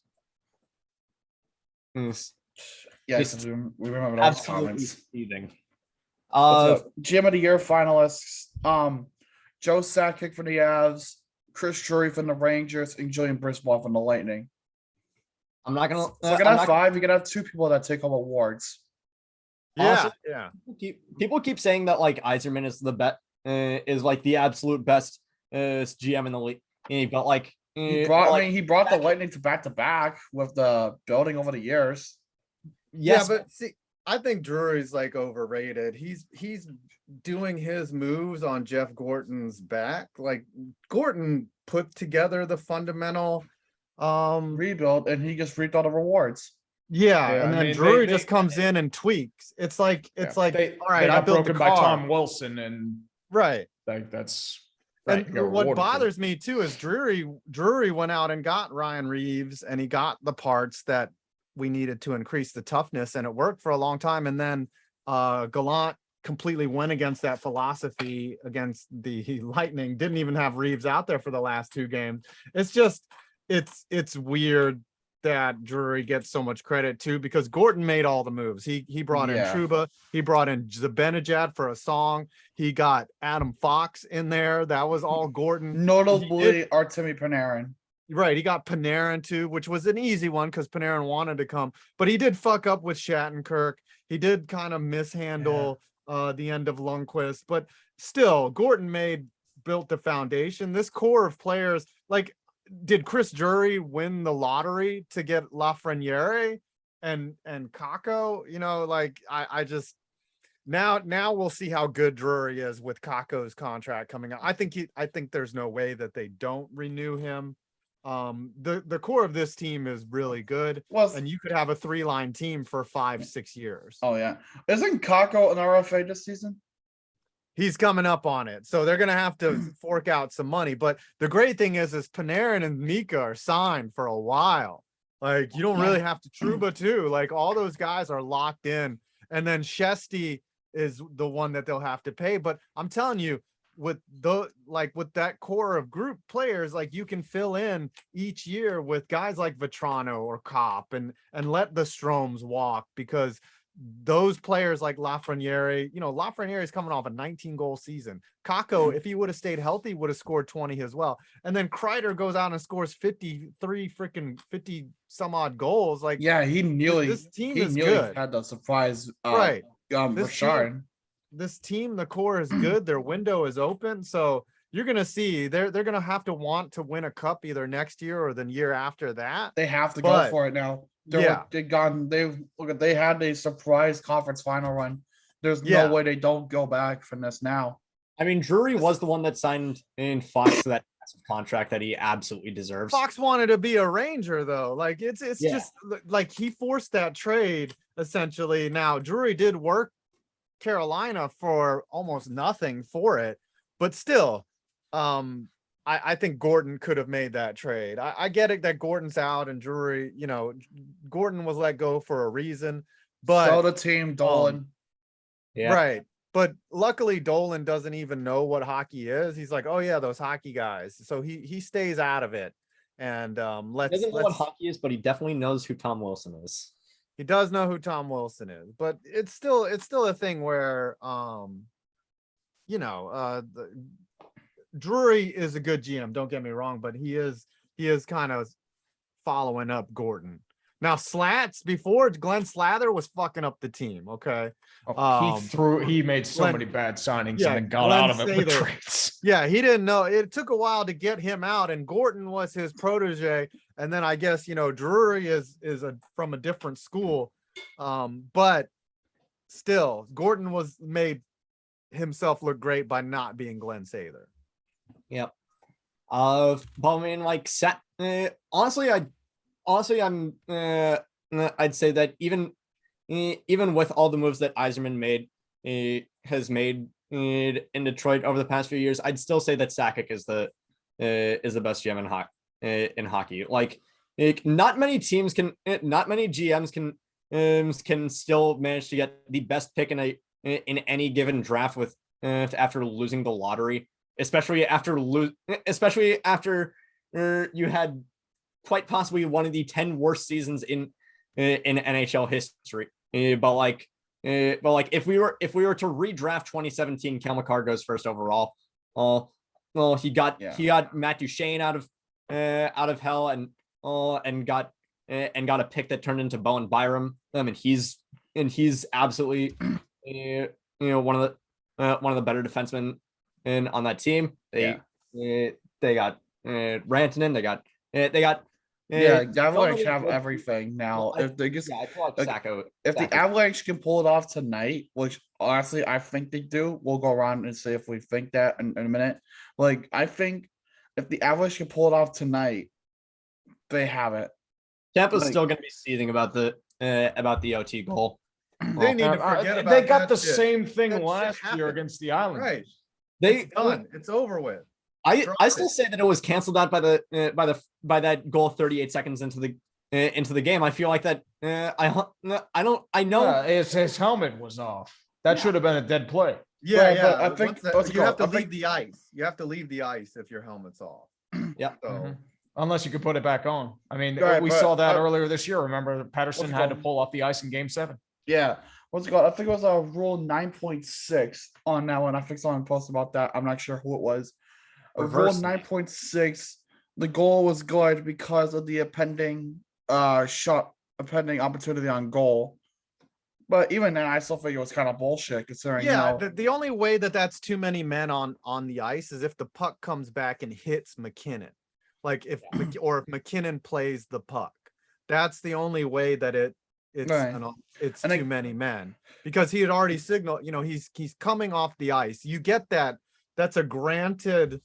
Yes, we remember those comments. Seething. GM of the Year finalists: Joe Sakic from the Avs, Chris Drury from the Rangers, and Julian Brisbois from the Lightning. I'm not gonna. So you're gonna have five. You're gonna have two people that take home awards. Yeah, People keep saying that like Yzerman is is like the absolute best GM in the league, but like he brought the Lightning to back with the building over the years. Yes, but see, I think Drury's like overrated. He's doing his moves on Jeff Gorton's back. Like Gorton put together the fundamental rebuild, and he just reaped all the rewards. Yeah, and then Drury just comes in and tweaks. It's like all right, I built broken by Tom Wilson, and that's right. And what bothers me too is Drury went out and got Ryan Reeves, and he got the parts that we needed to increase the toughness, and it worked for a long time. And then Gallant completely went against that philosophy against the Lightning. Didn't even have Reeves out there for the last 2 games. It's just, it's weird that Drury gets so much credit too, because Gordon made all the moves. He brought in Truba, he brought in Zibanejad for a song, he got Adam Fox in there. That was all Gordon. Notably, Artemi Panarin. Right, he got Panarin too, which was an easy one because Panarin wanted to come, but he did fuck up with Shattenkirk. He did kind of mishandle the end of Lundqvist, but still, Gordon built the foundation. This core of players, like, did Chris Drury win the lottery to get Lafreniere and Kakko? You know, like I just now we'll see how good Drury is with Kakko's contract coming out. I think there's no way that they don't renew him. The core of this team is really good, and you could have a 3-line team for 5-6 years. Oh yeah, isn't Kakko an RFA this season? He's coming up on it, so they're gonna have to fork out some money. But the great thing is Panarin and Mika are signed for a while. Like, you don't really have to. Truba too. Like, all those guys are locked in, and then Shesty is the one that they'll have to pay. But I'm telling you, with that core of group players, like, you can fill in each year with guys like Vetrano or Kopp and let the Stromes walk, because those players like Lafreniere, Lafreniere is coming off a 19-goal season. Kakko, if he would have stayed healthy, would have scored 20 as well. And then Kreider goes out and scores 50 some odd goals. Like, yeah, he nearly good. Had the surprise. Right. Richard. This team, the core is good. Their window is open. So you're gonna see they're gonna have to want to win a cup either next year or the year after that. They have to go for it now. They had a surprise conference final run. There's no way they don't go back from this now. I mean, Drury was the one that signed in Fox to that contract that he absolutely deserves. Fox wanted to be a Ranger, though. Like, it's just like he forced that trade essentially. Now, Drury did work Carolina for almost nothing for it, but still, I think Gordon could have made that trade. I get it that Gordon's out and Drury, Gordon was let go for a reason, but so the team Dolan. Right. But luckily Dolan doesn't even know what hockey is. He's like, oh yeah, those hockey guys. So he stays out of it. And he doesn't know what hockey is, but he definitely knows who Tom Wilson is. He does know who Tom Wilson is, but it's still a thing where Drury is a good GM, don't get me wrong, but he is kind of following up Gordon. Now, Slats, before, Glenn Slather was fucking up the team, okay? He made so many bad signings and then got out of it with trades. Yeah, he didn't know. It took a while to get him out, and Gordon was his protege. And then I guess, Drury is from a different school. But still, Gordon made himself look great by not being Glenn Sather. Yep. But I mean, like, honestly, I'd say that even with all the moves that Yzerman has made in Detroit over the past few years, I'd still say that Sakic is the best GM in hockey. Like, not many GMs can still manage to get the best pick in any given draft with after losing the lottery, especially after you had quite possibly one of the 10 worst seasons in NHL history. But if we were to redraft 2017, Kel McCarr goes first overall. He got Matt Duchene out of hell and got a pick that turned into Bowen Byram. And he's absolutely one of the better defensemen on that team. They got Rantanen. They got Avalanche have everything now. If they just, if the Avalanche can pull it off tonight, which honestly I think they do, we'll go around and see if we think that in a minute. Like, I think if the Avalanche can pull it off tonight, they have it. Tampa's still going to be seething about the OT goal. They need to forget about They got that the shit. same thing That last shit year against the Islanders. Right. It's done. It's over with. I still say that it was canceled out by that goal 38 seconds into the game. I feel like that. I know his helmet was off. That should have been a dead play. Yeah, Right, yeah. but I think- once that- what's it you have to called? I leave think- the ice. You have to leave the ice if your helmet's off. Yeah. So Mhm. Unless you could put it back on. I mean, Right, we but, saw that earlier this year. Remember, Patterson what's it had to called? pull off the ice in Game 7. Yeah, what's it called? I think it was a rule 9.6 on that one. I think someone posted about that. I'm not sure who it was. A rule Reverse. 9.6. The goal was good because of the impending impending opportunity on goal. But even then, I still think it was kind of bullshit considering, yeah, you know, the only way that that's too many men on the ice is if the puck comes back and hits McKinnon. Like if or if McKinnon plays the puck. That's the only way that it's Right. it's And too I- many men because he had already signaled, he's coming off the ice. You get that. That's a granted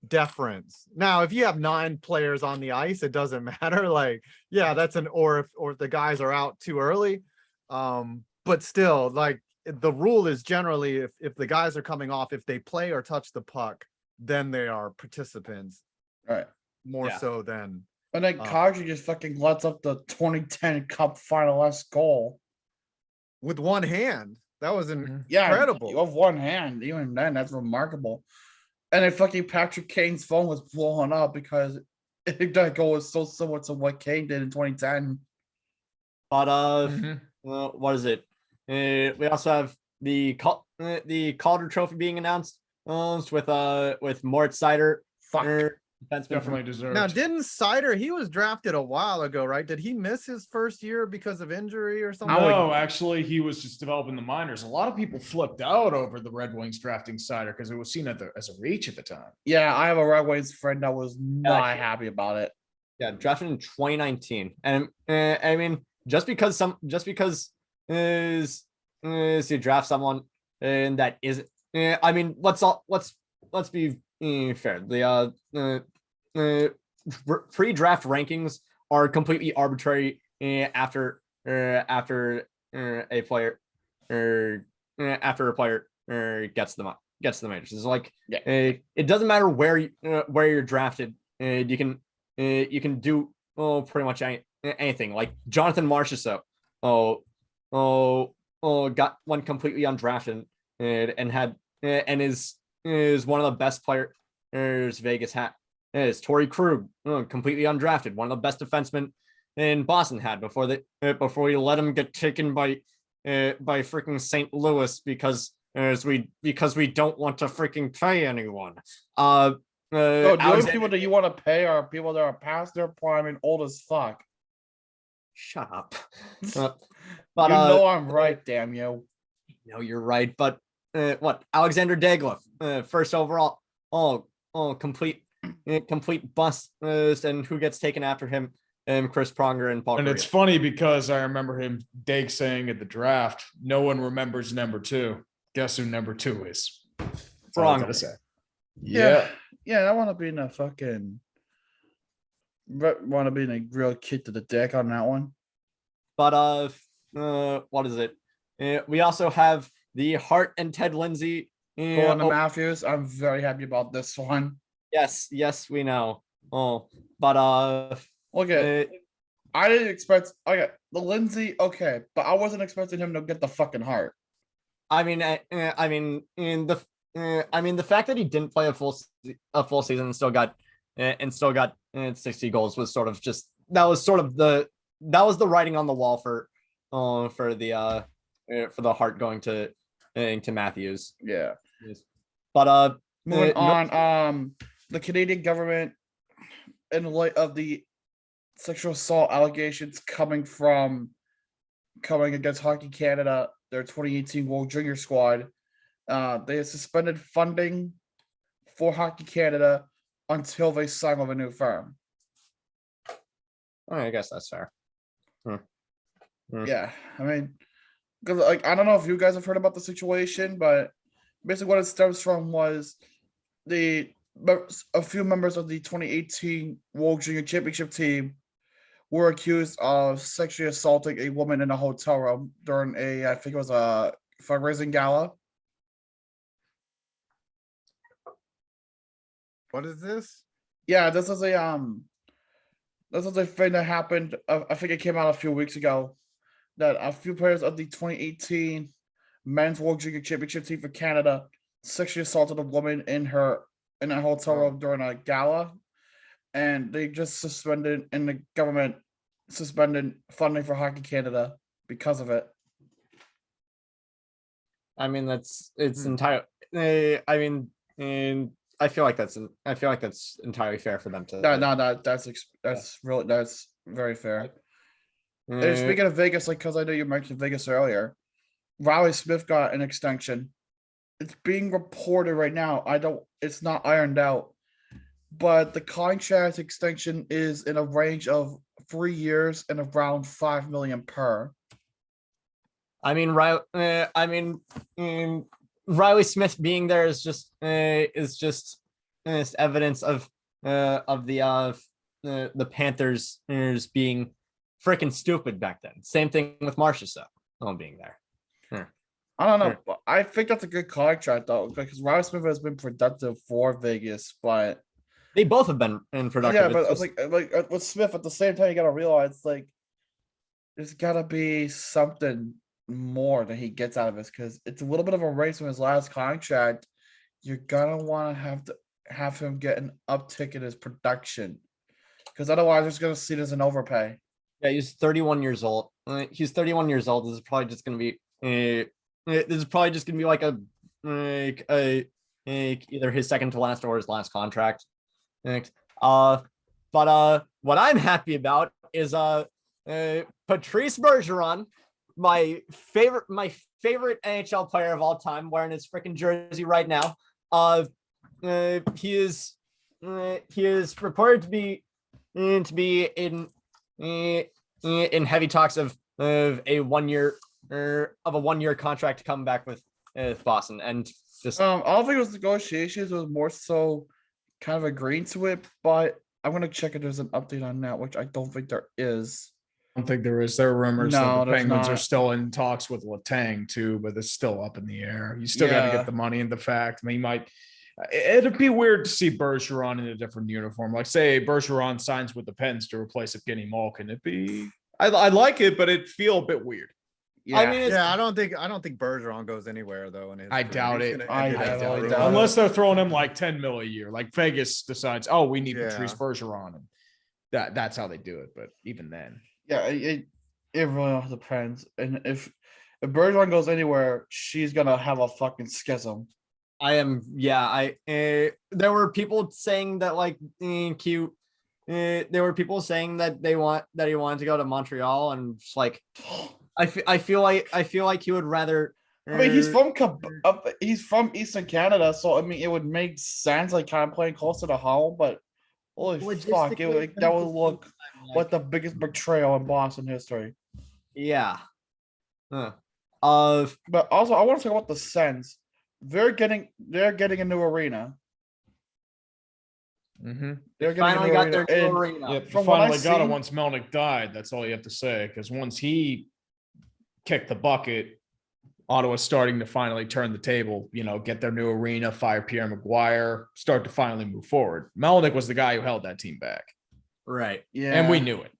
deference. Now, if you have 9 players on the ice, it doesn't matter. Like, yeah, that's or if the guys are out too early. But still, like the rule is generally if the guys are coming off, if they play or touch the puck, then they are participants right. more Yeah. so than And then Kadri just fucking lets up the 2010 Cup finalist goal. with one hand. That was Yeah, incredible. you have one hand. Even then, that's remarkable. And then fucking Patrick Kane's phone was blowing up because that goal was so similar to what Kane did in 2010. But Mhm. what is it? We also have the Calder Trophy being announced with Mort Sider, Fuck. defenseman Definitely from deserved. Now, didn't Sider, he was drafted a while ago, right? Did he miss his first year because of injury or something? No, actually, he was just developing the minors. A lot of people flipped out over the Red Wings drafting Sider because it was seen as a reach at the time. Yeah, I have a Red Wings friend that was not he- happy about it. Yeah, drafted in 2019, and I mean, just because you draft someone and that isn't, I mean, let's be fair. The pre-draft rankings are completely arbitrary after a player gets the majors. It's like Yeah. it doesn't matter where you're drafted. You can do pretty much anything. Like Jonathan Marchessault, got one completely undrafted and had and is one of the best players Vegas had. Is Torrey Krug, completely undrafted, one of the best defensemen in Boston had before we let him get taken by freaking St. Louis because we don't want to freaking pay anyone. So the only Alexander- people that you want to pay are people that are past their prime and old as fuck. Shut up. But I'm right, damn you. No, you're right. But what? Alexander Dagleff, first overall. Complete bust. And who gets taken after him? Chris Pronger and Paul. And it's funny because I remember Dag saying at the draft, no one remembers number 2. Guess who number 2 is? That's all I gotta say. Yeah. Yeah, I want to be in a fucking. Want to be in a real kick to the dick on that one. But what is it? We also have the Hart and Ted Lindsay. Going to Matthews. I'm very happy about this one. Yes, we know. But Look at. I didn't expect. Okay, the Lindsay. Okay, but I wasn't expecting him to get the fucking heart. I mean, the fact that he didn't play a full season and still got 60 goals was sort of just that was the writing on the wall for the Hart going to Matthews. Yeah. But moving on, the Canadian government, in light of the sexual assault allegations coming against Hockey Canada, their 2018 World Junior squad, they have suspended funding for Hockey Canada until they sign with a new firm. I guess that's fair. Yeah, I mean, because I don't know if you guys have heard about the situation, but basically what it stems from was a few members of the 2018 World Junior Championship team were accused of sexually assaulting a woman in a hotel room during I think it was a fundraising gala. What is this? Yeah, this is a thing that happened. I think it came out a few weeks ago, that a few players of the 2018 Men's World Junior Championship team for Canada sexually assaulted a woman in a hotel room during a gala, and they just suspended, and the government suspended funding for Hockey Canada because of it. I mean, it's entire. I mean, and I feel like that's entirely fair for them to. That's very fair. And speaking of Vegas, like, because I know you mentioned Vegas earlier, Riley Smith got an extension. It's being reported right now. It's not ironed out, but the contract extension is in a range of 3 years and around $5 million per. I mean, Riley Smith being there is just evidence of the Panthers being freaking stupid back then. Same thing with Marchessault being there. I don't know. But I think that's a good contract though, because Riley Smith has been productive for Vegas, but they both have been productive. Yeah, but like with Smith, at the same time, you gotta realize like there's gotta be something more that he gets out of this, because it's a little bit of a race from his last contract. You're gonna want to have him get an uptick in his production, because otherwise, it's gonna see it as an overpay. Yeah, he's 31 years old. He's 31 years old. This is probably just gonna be like either his second to last or his last contract. But what I'm happy about is Patrice Bergeron, my favorite NHL player of all time, wearing his freaking jersey right now. He is reported to be in heavy talks of a 1 year contract to come back with Boston, and just I don't think it was negotiations. It was more so kind of agreeing to it, but I'm gonna check if there's an update on that, which I don't think there is. I don't think there is. There are rumors No, that the there's Penguins are not. still in talks with Letang too, but it's still up in the air. You still got to Yeah. get the money and the fact. I mean, it'd be weird to see Bergeron in a different uniform. Like, say Bergeron signs with the Pens to replace Evgeny Malkin. I like it, but it'd feel a bit weird. Yeah, I mean, Yeah, I don't think Bergeron goes anywhere though. In his I career. doubt He's it. gonna I end it as doubt a it. rookie. Unless they're throwing him like 10 mil a year, like Vegas decides, oh, we need Yeah. Patrice Bergeron, and that's how they do it. But even then, yeah, it really all depends. And if Bergeron goes anywhere, she's gonna have a fucking schism. there were people saying that like there were people saying that he wanted to go to Montreal, and just like I feel like he would rather. I mean, he's from Eastern Canada, so I mean, it would make sense, like kind of playing closer to home. But holy fuck, that would look like the biggest betrayal in Boston history. Yeah. But also, I want to talk about the Sens. They're getting a new arena. They're getting Finally a new got arena. their new And arena. yep, From what finally I've got it seen- once Melnick died. That's all you have to say. Because once he kicked the bucket, Ottawa's starting to finally turn the table. Get their new arena, fire Pierre Maguire, start to finally move forward. Melnick was the guy who held that team back, Right. Yeah, and we knew it.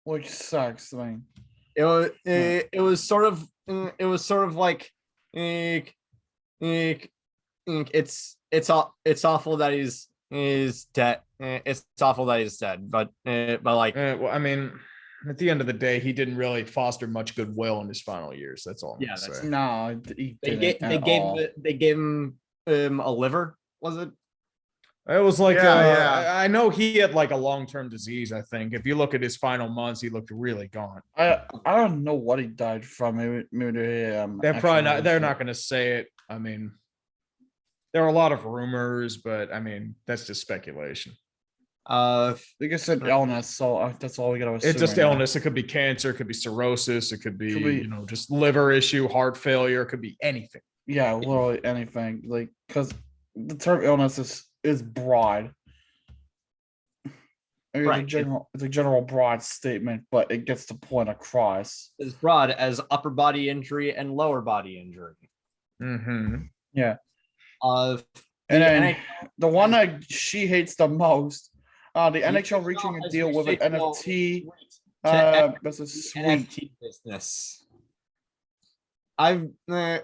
which sucks. I mean, It was sort of like it's awful that he's dead. It's awful that he's dead, but like Well, I mean, at the end of the day, he didn't really foster much goodwill in his final years. That's all I'm Yeah, gonna say. no, he didn't at all. they gave him a liver, was it? It was like, Yeah. I know he had like a long-term disease. I think if you look at his final months, he looked really gone. I don't know what he died from. Maybe They're probably not. They're not going to say it. I mean, there are a lot of rumors, but I mean, that's just speculation. Like I said, illness. So that's all we gotta assume. It's just right now. illness. It could be cancer. It could be cirrhosis. It could be, Could be- just liver issue, heart failure. It could be anything. Yeah, literally anything. Like, because the term illness is broad. It's Right. it's a general broad statement, but it gets the point across. As broad as upper body injury and lower body injury. Mm-hmm. Yeah. The And then NHL the one that she hates the most, the NHL reaching a as deal we with an say, well, NFT This is sweet. NFT business. I've this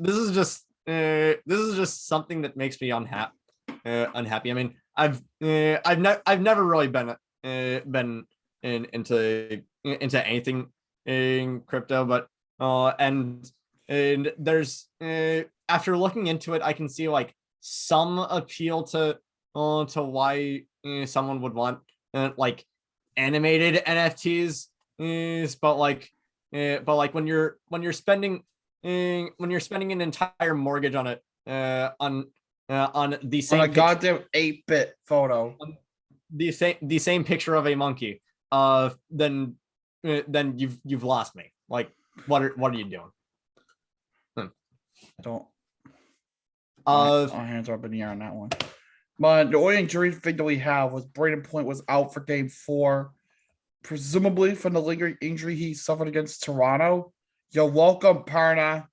is just something that makes me unhappy. Unhappy. I mean, I've never really been into anything in crypto, but and there's after looking into it, I can see like some appeal to why someone would want like animated NFTs, but like when you're spending an entire mortgage on it on the same On a goddamn 8-bit photo. the same picture of a monkey, then you've lost me. Like, what are you doing? Don't. Our hands are up in the air on that one. But the only injury thing that we have was Braden Point was out for game 4, presumably from the lingering injury he suffered against Toronto. You're welcome, Parna.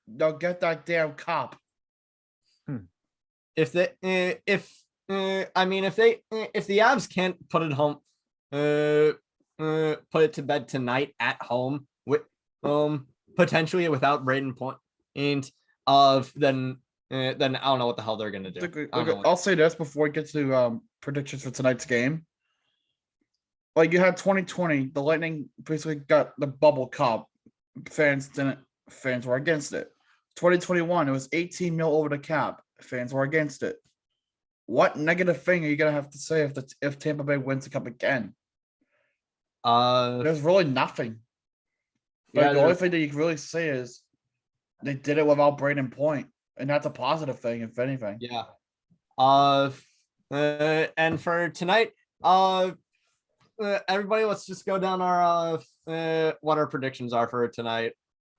Now get that damn cop. If the if the Avs can't put it home, put it to bed tonight at home with potentially without Braden Point, then I don't know what the hell they're gonna do. I'll say this before we get to predictions for tonight's game. Like, you had 2020, the Lightning basically got the bubble cup. Fans were against it. 2021, it was 18 mil over the cap. Fans were against it. What negative thing are you gonna have to say if Tampa Bay wins the cup again? There's really nothing. Like, the only thing that you can really say is they did it without Braden Point, and that's a positive thing, if anything. Yeah. And for tonight, everybody, let's just go down our what our predictions are for tonight.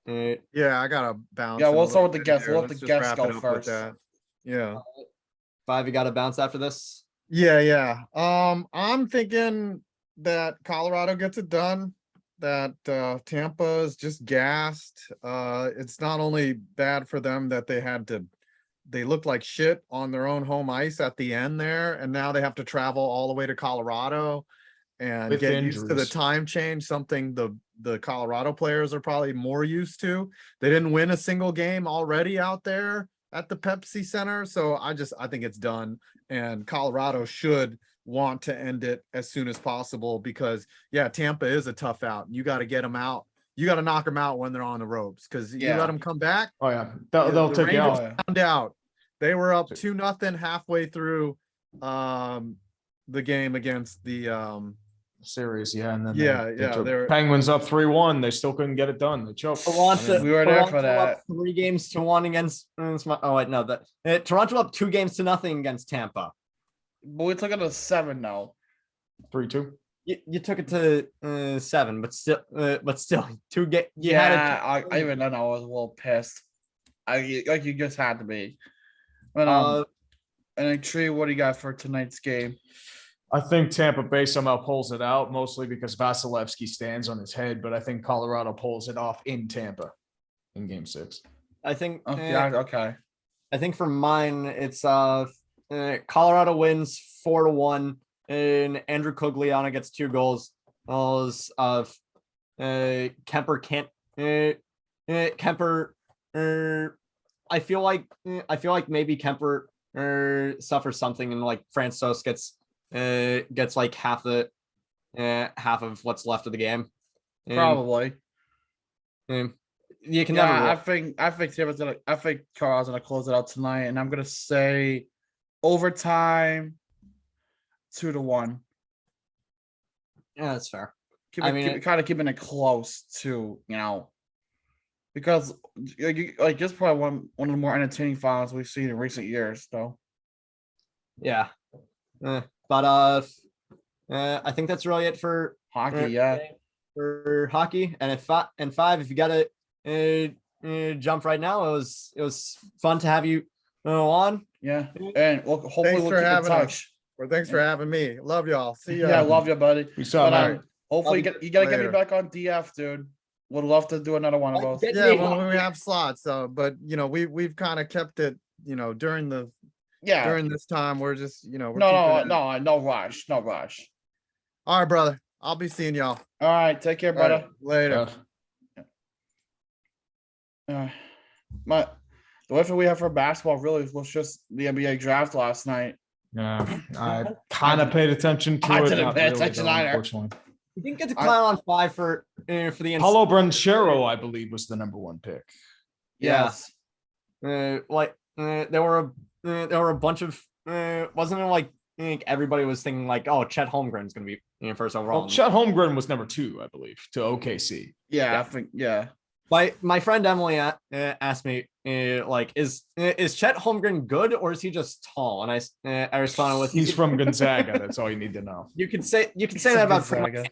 Yeah, I gotta bounce. Yeah, in a we'll start with little the bit guests. here. We'll let Let's the just guests wrap go it up with first. that. Yeah. Five, you got to bounce after this. Yeah. I'm thinking that Colorado gets it done. That Tampa is just gassed. It's not only bad for them that they looked like shit on their own home ice at the end there, and now they have to travel all the way to Colorado and With get used to the injuries. time change, something the Colorado players are probably more used to. They didn't win a single game already out there at the Pepsi Center, so I think it's done, and Colorado should want to end it as soon as possible because Tampa is a tough out. You got to get them out. You got to knock them out when they're on the ropes because you let them come back. Oh yeah, they'll The take you Rangers out. found out. They were up 2-0 halfway through the game against the Series, and then they took were Penguins up 3-1. They still couldn't get it done. They choked. Toronto, we were there for Toronto that. up 3-1 against. Oh wait, no, Toronto up 2-0 against Tampa. But we took it to 7 now. 3-2. You took it to 7, but still, two game. I even then I was a little pissed. You just had to be. But and then Tree, what do you got for tonight's game? I think Tampa Bay somehow pulls it out, mostly because Vasilevsky stands on his head, but I think Colorado pulls it off in Tampa in Game 6. I think. Okay. I think for mine, it's Colorado wins 4-1, and Andrew Cogliano gets 2 goals. Kemper can't. Kemper. I feel like maybe Kemper suffers something, and like Francois gets like half of what's left of the game. Probably. You can never. I think Carl's gonna close it out tonight, and I'm gonna say overtime 2-1. Yeah, that's fair. Keeping it close to, because just probably one of the more entertaining finals we've seen in recent years, though. Yeah. But I think that's really it for hockey. For hockey, and if you got to jump right now, it was fun to have you on. Yeah, and hopefully we'll keep in touch. Thanks for having me. Love y'all. See ya. Yeah, love you, buddy. We saw that. Hopefully you gotta get me back on DF, dude. Would love to do another one of those. Yeah, when we have slots. But we've kind of kept it. During this time, we're just no rush. All right, brother. I'll be seeing y'all. All right, take care, All right, brother. later. The only thing we have for basketball really was just the NBA draft last night. Yeah, I kind of paid attention to I it. didn't Not pay really, attention though, either. unfortunately. You didn't get to clown on 5 for the Paulo Branchero, I believe, was the #1 pick. Yeah. Yes. there were a bunch of wasn't it like I think everybody was thinking like, oh, Chet Holmgren's gonna be first overall. Well, Chet Holmgren was #2, I believe, to OKC. Yeah, I think My friend Emily asked me like, is Chet Holmgren good or is he just tall? And I responded with, He's from Gonzaga. That's all you need to know. you can say that about pretty much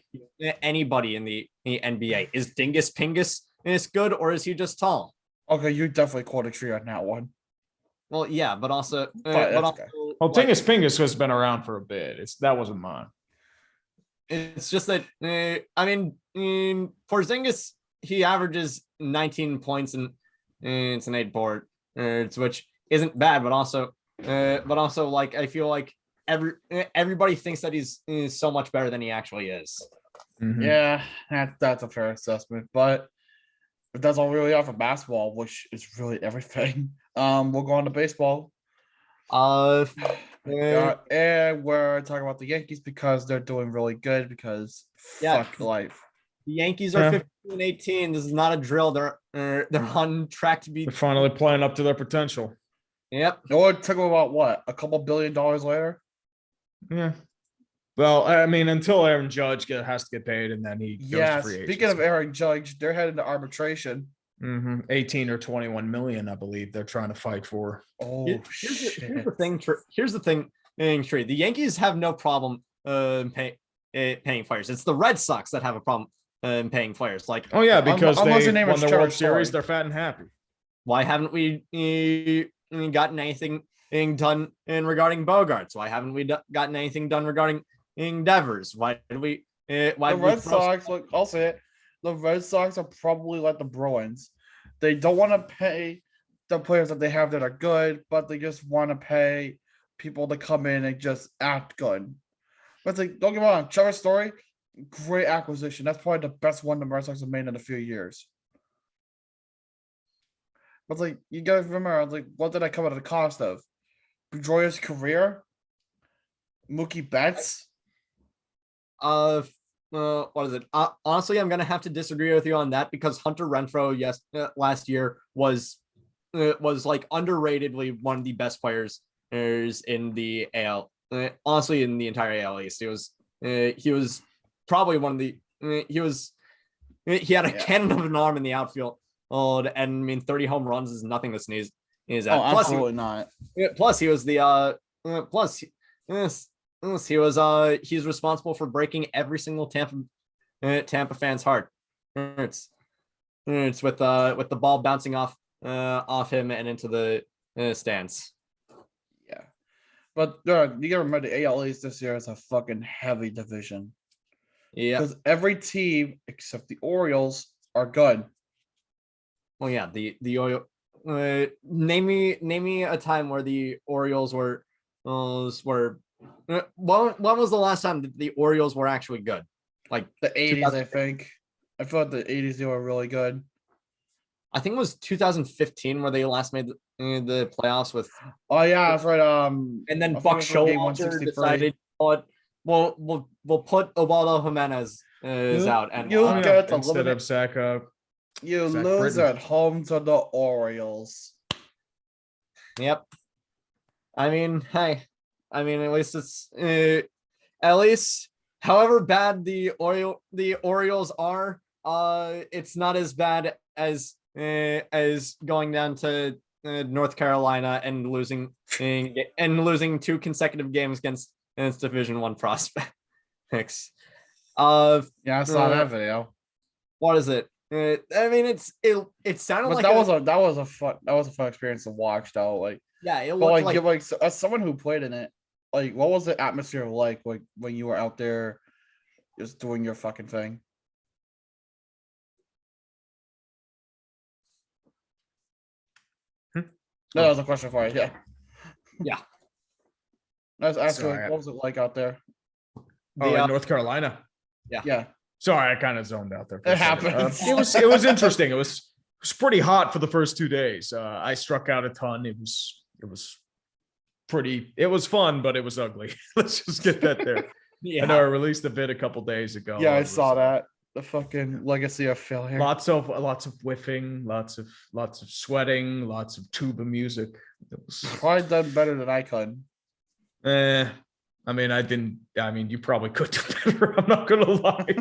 anybody in the NBA. Is Dingus Pingus is good or is he just tall? Okay, you definitely quoted Tree on that one. Well, yeah, but also, But that's also okay. Well, Tingus Pingus has been around for a bit. That wasn't mine. it's just that I mean, for Zingas, he averages 19 points and it's an 8 board, which isn't bad, but also like I feel like everybody thinks that he's so much better than he actually is. Mhm. Yeah, that's a fair assessment. But if that's all we really are for basketball, which is really everything, we'll go on to baseball. And we're talking about the Yankees because they're doing really good because Yeah. fuck life. The Yankees are Yeah. 15-18. This is not a drill. They're on track to be. They're finally playing up to their potential. Yep. It took them about what, a couple $1 billion later? Yeah. Well, I mean, until Aaron Judge has to get paid, and then he goes Yeah. to free agency. Speaking of Aaron Judge, they're headed to arbitration. 18 or 21 million, I believe they're trying to fight for. Oh Here's the thing. Here's the thing. Tree. The Yankees have no problem paying players. It's the Red Sox that have a problem paying players. Like, Oh yeah, because unless they your name won is the Trevor World Series, Story. they're fat and happy. why haven't we gotten anything done regarding Bogarts? Why haven't we gotten anything done regarding Devers? Why did we? Why The Red Sox, look, I'll say it. The Red Sox are probably like the Bruins. They don't want to pay the players that they have that are good, but they just want to pay people to come in and just act good. But it's like, don't get me wrong, Trevor Story, great acquisition. That's probably the best one the Red Sox have made in a few years. But it's like, you gotta remember, like, what did I come at the cost of? Pedroia's career? Mookie Betts? What is it? Honestly, I'm gonna have to disagree with you on that because Hunter Renfroe, last year was like underratedly one of the best players in the AL. Honestly, in the entire AL East, he was probably one of the he had a cannon of an arm in the outfield. Oh, and I mean, 30 home runs is nothing to sneeze at. Oh, absolutely not. Plus, he was the he's responsible for breaking every single Tampa fan's heart. It's with the ball bouncing off him and into the stands. Yeah, but you gotta remember the AL East this year is a fucking heavy division. Yeah, because every team except the Orioles are good. Well, yeah, the name me a time where the Orioles were when was the last time that the Orioles were actually good? Like the 80s, I think. I felt the 80s they were really good. I think it was 2015 where they last made the playoffs with. Oh yeah, that's right. And then Buck Showalter decided, we'll put Ubaldo Jimenez out and instead of Zach. You Zach lose Britton. at home to the Orioles. Yep. I mean, hey, at least it's at least however bad the Orioles are, it's not as bad as going down to North Carolina and losing 2 consecutive games against Division I prospects. Yeah, I saw that video. What is it? I mean, it sounded but like that was a fun experience to watch though. Like, yeah, it but looked like as someone who played in it, like, what was the atmosphere like when you were out there just doing your fucking thing? No, that was a question for you. Yeah. I was asking, what was it like out there? In North Carolina. Yeah. Sorry, I kind of zoned out there. For It a second. happens. It was interesting. It was pretty hot for the first 2 days. I struck out a ton. It was pretty. It was fun, but it was ugly. Let's just get that there. I know I released a vid a couple days ago. Yeah, I It was, saw that. The fucking legacy of failure. Lots of whiffing, lots of sweating, lots of tuba music. It was, Probably done better than I could. I mean, you probably could do better. I'm not gonna lie.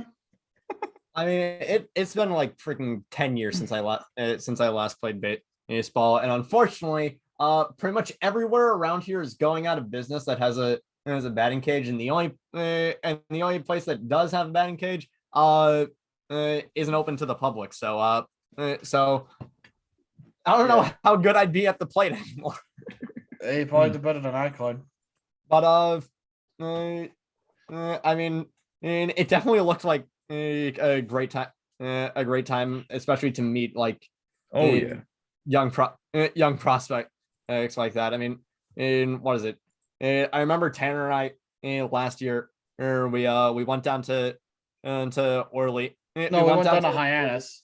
I mean, it's been like freaking 10 years since I last played baseball, and unfortunately, pretty much everywhere around here is going out of business that has a batting cage, and the only place that does have a batting cage isn't open to the public. So I don't know how good I'd be at the plate anymore. He probably did better than I could. But I mean, it definitely looked like a great time, especially to meet like young prospects like that. I mean, what is it? I remember Tanner and I last year, we went down to Orly. No, we went down to Hyannis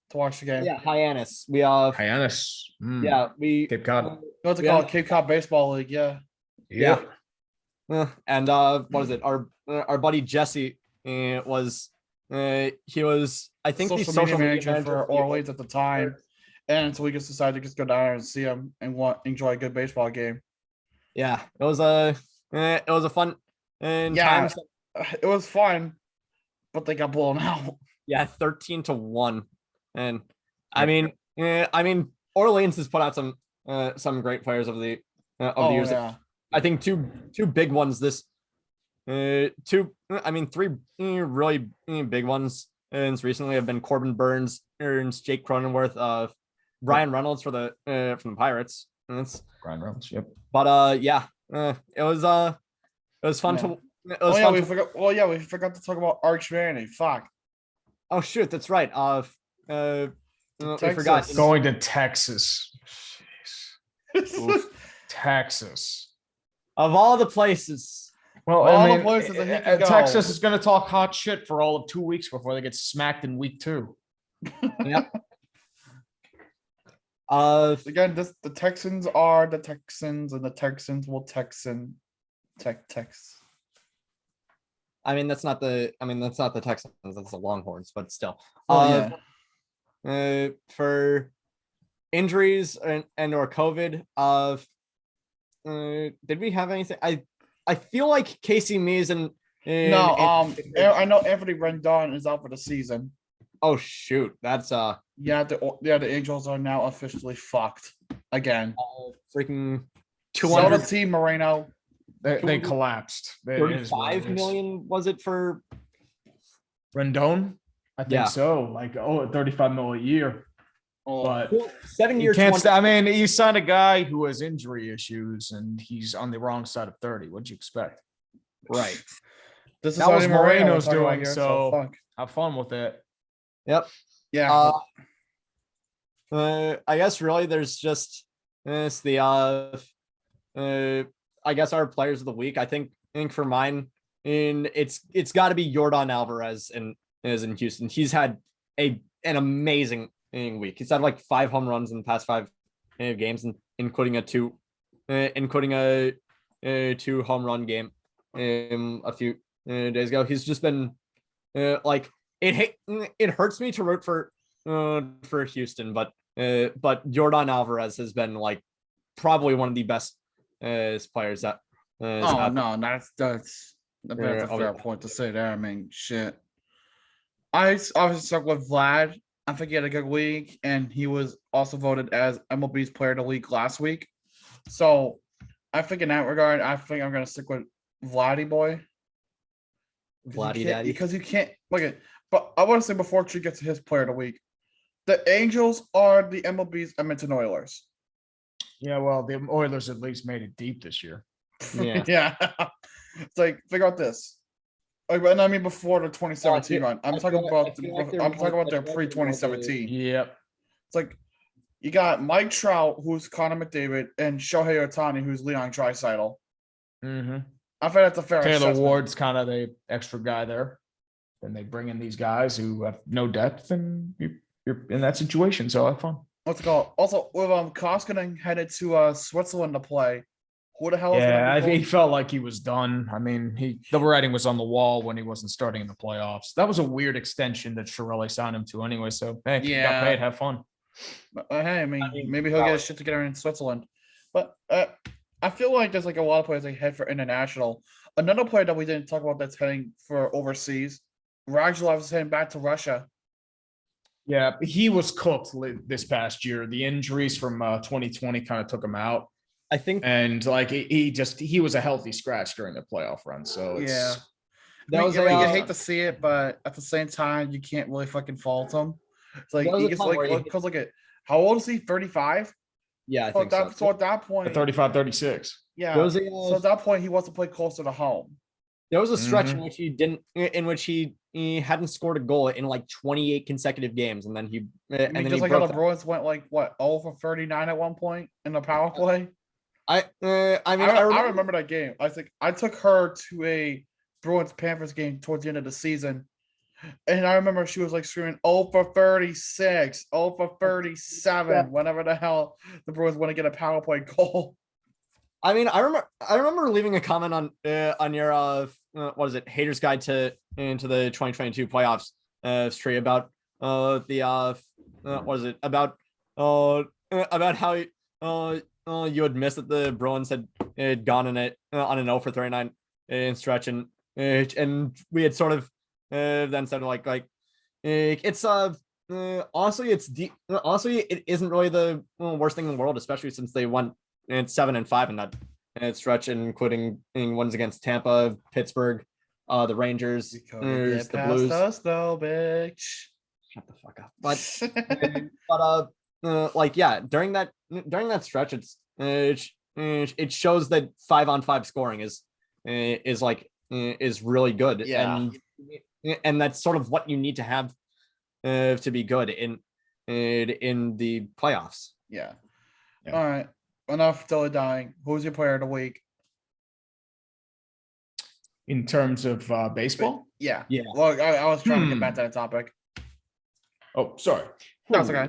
to watch the game. Yeah, Hyannis. Hyannis. Yeah, we Cape Cod. What's it called? Cape Cod Baseball League. Yeah. Yeah. And what is it? Our buddy Jesse he was I think the social media manager for Orleans at the time, and so we just decided to just go down there and see him and enjoy a good baseball game. Yeah, it was a fun time. It was fun, but they got blown out. Yeah, 13-1, and I mean, Orleans has put out some great players over the years. Yeah. I think two big ones three really big ones and recently have been Corbin Burns, Jake Cronenworth, Brian Reynolds from the Pirates. That's Brian Reynolds. Yep. But it was fun to. We forgot. Well, yeah, we forgot to talk about Arch Manning. Fuck. Oh shoot, that's right. I forgot. Going to Texas. Texas. Of all the places. Well, all the places that he can go. Texas is going to talk hot shit for all of 2 weeks before they get smacked in week 2. Yep. Again, the Texans are the Texans, and the Texans will Tex. I mean, that's not the Texans, that's the Longhorns, but still. For injuries and or COVID, did we have anything? I feel like Casey Mees and I know Anthony Rendon is out for the season. Oh shoot, that's the Angels are now officially fucked again. Freaking 200 team Moreno. They collapsed. 35 million was it for Rendon? I think so. Like 35 million a year. But 7 years. You signed a guy who has injury issues and he's on the wrong side of 30. What'd you expect? Right. This is that was Moreno's doing doing. here, So have fun with it. Yep. Yeah. I guess really there's just I guess our players of the week. I think for mine, it's got to be Yordan Alvarez in Houston. He's had an amazing week. He's had like 5 home runs in the past 5 games, including a 2 home run game a few days ago. He's just been like it hurts me to root for Houston, but Yordan Alvarez has been like probably one of the best players that. No, that's a fair point to say there. I mean, shit. I obviously stuck with Vlad. I think he had a good week, and he was also voted as MLB's Player of the Week last week. So I think in that regard, I think I'm gonna stick with Vladdy boy. Vladdy daddy. Because you can't look at. But I want to say before Tree gets to his Player of the Week, the Angels are the MLB's Edmonton Oilers. Yeah, well, the Oilers at least made it deep this year. Yeah. Yeah. It's like, figure out this. Like, and I mean before the 2017 run. I'm talking about their pre-2017. Yep. It's like you got Mike Trout, who's Connor McDavid, and Shohei Ohtani, who's Leon Draisaitl. Mm-hmm. I think that's a fair Taylor assessment. Ward's kind of the extra guy there. then they bring in these guys who have no depth, and you're in that situation. So have fun. What's it called? Also, with Koskinen headed to Switzerland to play, who the hell is Yeah, gonna be he close? felt like he was done. I mean, the writing was on the wall when he wasn't starting in the playoffs. That was a weird extension that Chiarelli signed him to anyway. So hey, you got Yeah. paid, have fun. Hey, I mean, mean, maybe he'll get his valid. shit together in Switzerland. But I feel like there's like a lot of players that head for international. Another player that we didn't talk about that's heading for overseas, Radulov is heading back to Russia. Yeah, he was cooked this past year. The injuries from 2020 kind of took him out. I think And like he was a healthy scratch during the playoff run. So it's Yeah. that I mean, was you a hate to see it, but at the same time, you can't really fucking fault him. It's like There was he a gets time like where he- because look at how old is he? 35. yeah, I So think at that, so. so at that point, 35, 36. yeah. There was a, So at that point, he wants to play closer to home. There was a stretch in Mhm. which he didn't, in which he hadn't scored a goal in like 28 consecutive games, and then he I and mean, then just he like how broke the that. Bruins went like what 0 for 39 at one point in the power play. I mean, I remember that game. I think I took her to a Bruins Panthers game towards the end of the season, and I remember she was like screaming 0 for 36, 0 for 37, Yeah. whenever the hell the Bruins want to get a power play goal. I mean, I remember leaving a comment on your what is it, Haters Guide into the 2022 playoffs tree about what is it about how you had missed that the Bruins had gone in it on an 0 for 39 in stretch, and we had sort of then said like it's honestly honestly it isn't really the worst thing in the world, especially since they won and 7-5 in that stretch, including ones against Tampa, Pittsburgh, the Rangers, the Blues. Us though, bitch. Shut the fuck up. But like yeah, during that stretch, it shows that 5-on-5 scoring is really good, Yeah. and that's sort of what you need to have to be good in the playoffs. Yeah. Yeah. All right. Enough dilly dying. Who's your player of the week? In terms of baseball. Yeah. Yeah. Well, I was trying to get back to that topic. Oh, sorry. No, it's okay.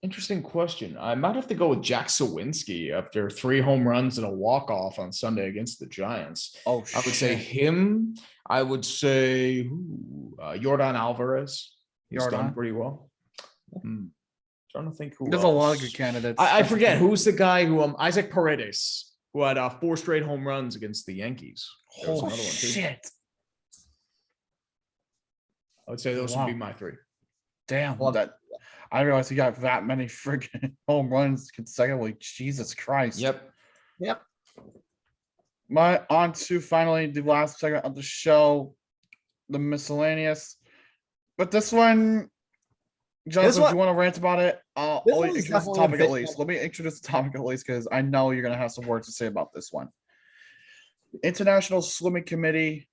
Interesting question. I might have to go with Jack Sawinski after 3 home runs and a walk-off on Sunday against the Giants. Oh, I would say him. I would say Yordan Alvarez. He's done Jordan. pretty well. Trying to think who There's else. a lot of good candidates. I forget who's the guy who Isaac Paredes, who had 4 straight home runs against the Yankees. There was Oh, another one too. shit. I would say those would be my 3. Damn. Well, that I realized he got that many freaking home runs consecutively. Jesus Christ. Yep. On to finally the last segment of the show, the miscellaneous. But this one, Jonathan, do you want to rant about it? I'll This one's introduce the definitely a topic at bit least. Let me introduce the topic at least because I know you're going to have some words to say about this one. International Swimming Committee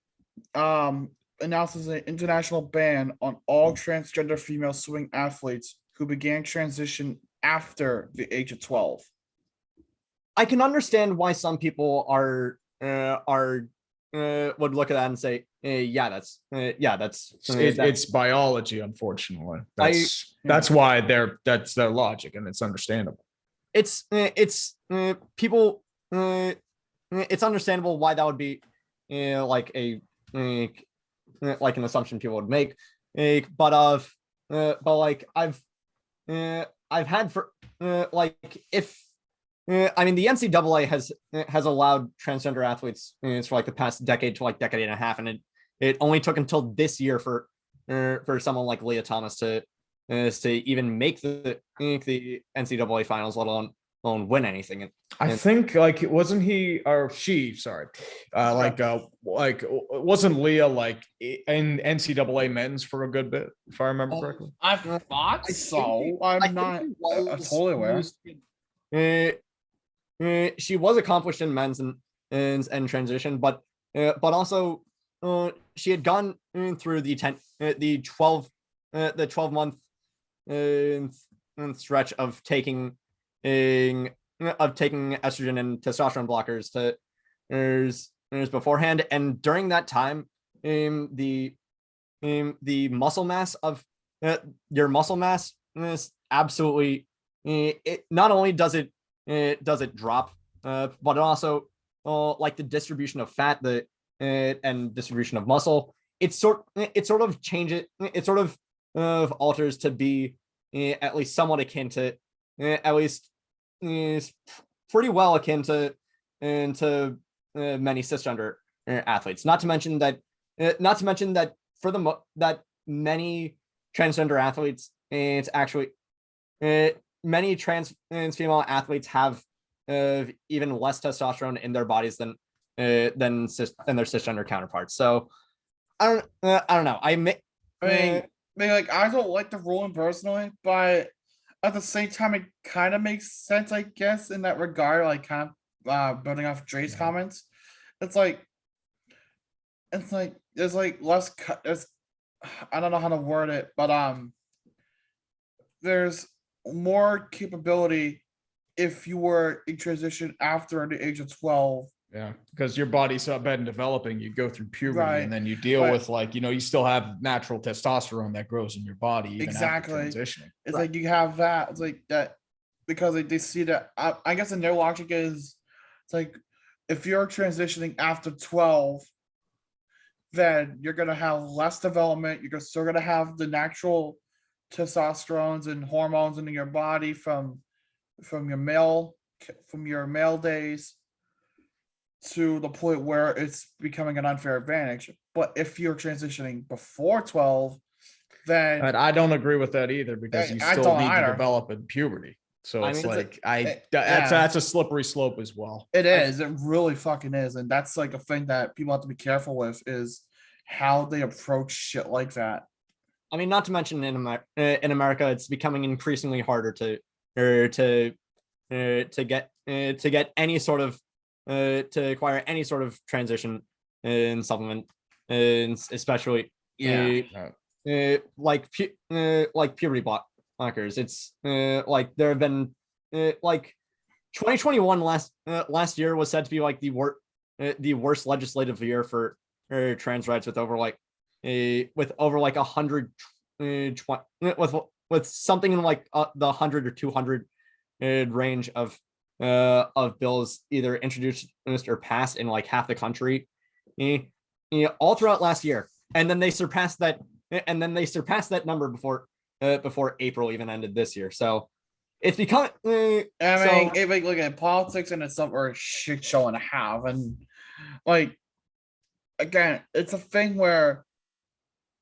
announces an international ban on all transgender female swimming athletes who began transition after the age of 12. I can understand why some people are would look at that and say, that's It's biology, unfortunately. That's why that's their logic, and it's understandable. it's people. It's understandable why that would be like an assumption people would make, but like I've had for if I mean the NCAA has allowed transgender athletes for like the past decade to like decade and a half, and it only took until this year for someone like Leah Thomas to even make the NCAA finals, let alone win anything. I think like wasn't he or she? Sorry, wasn't Leah like in NCAA men's for a good bit, if I remember correctly? I thought so. I'm not totally aware. She was accomplished in men's and transition, but also she had gone through the 12 month stretch of taking estrogen and testosterone blockers to beforehand, and during that time the the muscle mass of your muscle mass is absolutely. It not only does it drop, but it also like the distribution of fat, and distribution of muscle. It sort of changes. It sort of alters to be at least somewhat akin to at least pretty well akin to many cisgender athletes. Not to mention that for that many transgender athletes, it's actually many trans female athletes have even less testosterone in their bodies than their cisgender counterparts. So I don't know. I mean, like I don't like the ruling personally, but at the same time, it kind of makes sense, I guess, in that regard. Like, kind of building off Dre's comments, it's like there's like less. There's, I don't know how to word it, but there's more capability if you were in transition after the age of 12. Yeah, because your body's been developing, you go through puberty, Right, and then you deal but- with like, you still have natural testosterone that grows in your body even Exactly. after transitioning. It's like you have that. It's like that because like they see that. I guess in their logic is it's like if you're transitioning after 12, then you're gonna have less development. You're still gonna have the natural testosterones and hormones in your body from your male days to the point where it's becoming an unfair advantage. But if you're transitioning before 12, then But I don't agree with that either, because you I still don't need either. to develop in puberty. So I it's mean, like yeah. that's a slippery slope as well. it is. It really fucking is, and that's like a thing that people have to be careful with is how they approach shit like that. I mean, not to mention in America, it's becoming increasingly harder to get any sort of to acquire any sort of transition in supplement, and especially like puberty blockers. It's like there have been like 2021 last year was said to be like the worst legislative year for trans rights, with over like 100 with something in like the 100 or 200 range of bills either introduced or passed in like half the country, all throughout last year, and then they surpassed that number before April even ended this year. So it's become I mean, if we look at politics, and it's something a shit show and a half, and like again, it's a thing where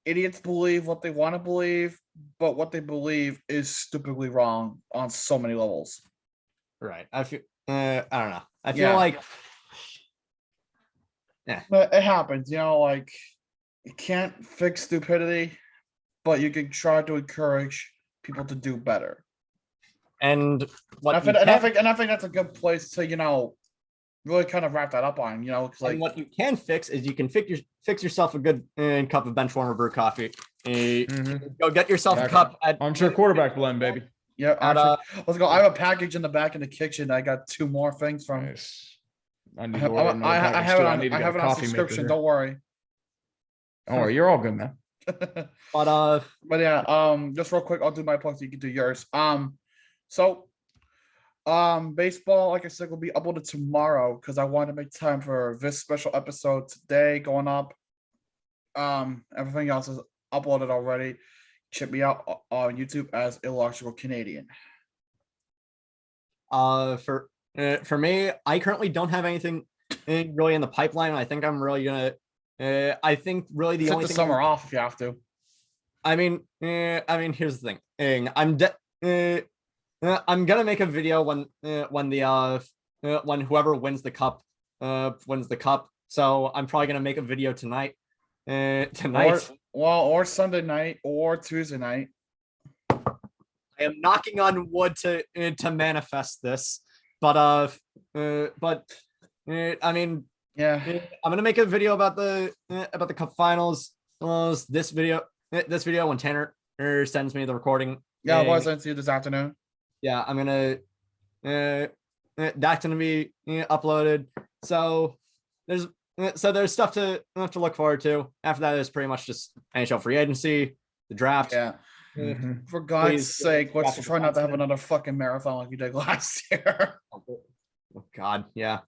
idiots believe what they want to believe, but what they believe is stupidly wrong on so many levels. right. I feel I don't know. I feel Yeah. like But it happens, like you can't fix stupidity, but you can try to encourage people to do better. and what I you think, can- I think that's a good place to really kind of wrap that up on. Because like and what you can fix is you can fix yourself a good cup of bench warmer brew coffee. Go get yourself a cup at I'm sure quarterback blend, baby. yeah, at, actually, let's go. I have a package in the back in the kitchen. I got 2 more things from. Nice. I I need have, to order another I package have it too. on. need to I get have a it on coffee maker subscription. here. Don't worry. Don't worry, you're all good, man. but But yeah, just real quick, I'll do my plugs. So you can do yours. So, baseball, like I said, will be uploaded tomorrow because I wanted to make time for this special episode today going up. Everything else is uploaded already. Check me out on YouTube as Illogical Canadian. for me, I currently don't have anything really in the pipeline. I think I'm really gonna. I think really the Take only the thing summer off if you have to. I mean, here's the thing. I'm gonna make a video when whoever wins the cup wins the cup. So I'm probably gonna make a video tonight. Or Sunday night or Tuesday night. I am knocking on wood to manifest this, but I mean, Yeah. I'm gonna make a video about the cup finals. This video when Tanner sends me the recording. Yeah, I was sent to you this afternoon. Yeah, I'm gonna that's gonna be uploaded. So there's so there's stuff to look forward to. After that is pretty much just NHL free agency, the draft. Yeah. Mhm. For God's Please, sake, let's graphic try not to have defenseman. another fucking marathon like we did last year. Oh God, yeah.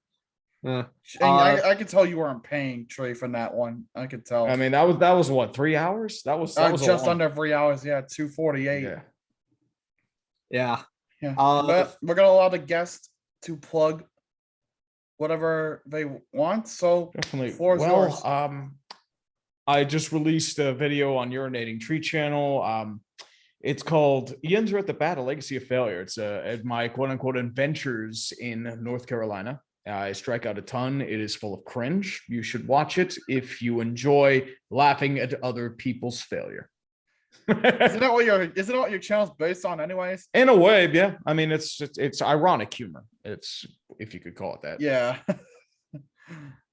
And I could tell you weren't paying Trey from that one. I could tell. I mean, that was what, 3 hours? That was a just long- under 3 hours. Yeah, 2:48. Yeah. Yeah. Yeah. Uh, But we're gonna allow the guests to plug whatever they want. So Definitely. floor is yours. I just released a video on Urinating Tree channel. It's called Ian's Are at the Bat, A Legacy of Failure. It's my quote unquote adventures in North Carolina. I strike out a ton. It is full of cringe. You should watch it if you enjoy laughing at other people's failure. Isn't that what your channel's based on, anyways? In a way, yeah. I mean, it's ironic humor. It's, if you could call it that. Yeah.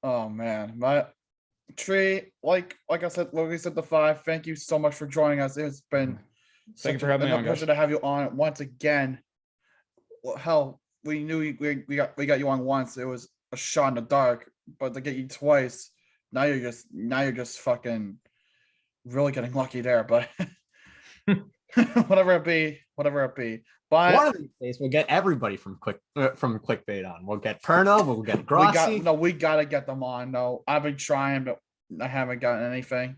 Oh man, my Tree, like I said, Logan said the 5. Thank you so much for joining us. It's been Thank you for having me on, guys. pleasure to have you on once again. Well, hell, we knew we got you on once. It was a shot in the dark, but to get you twice, now you're just fucking really getting lucky there. But whatever it be. But one of these days we'll get everybody from clickbait on. We'll get Perno, we'll get Grossi. we gotta get them on. No, I've been trying, but I haven't gotten anything.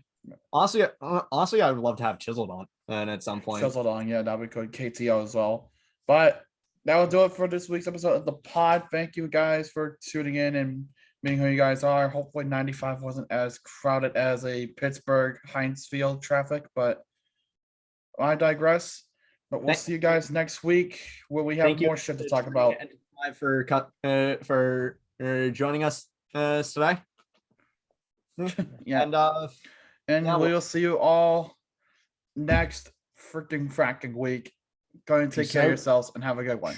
Honestly, I would love to have Chiseled on, and at some point. Chiseled on, yeah, that'd be good. KTO as well. But that will do it for this week's episode of the pod. Thank you guys for tuning in and being who you guys are. Hopefully 95 wasn't as crowded as a Pittsburgh Heinz Field traffic, but I digress. But we'll see you guys next week where we have more shit to talk about. For joining us today. Yeah. And we'll see you all next freaking fracking week. Go and take care of yourselves and have a good one.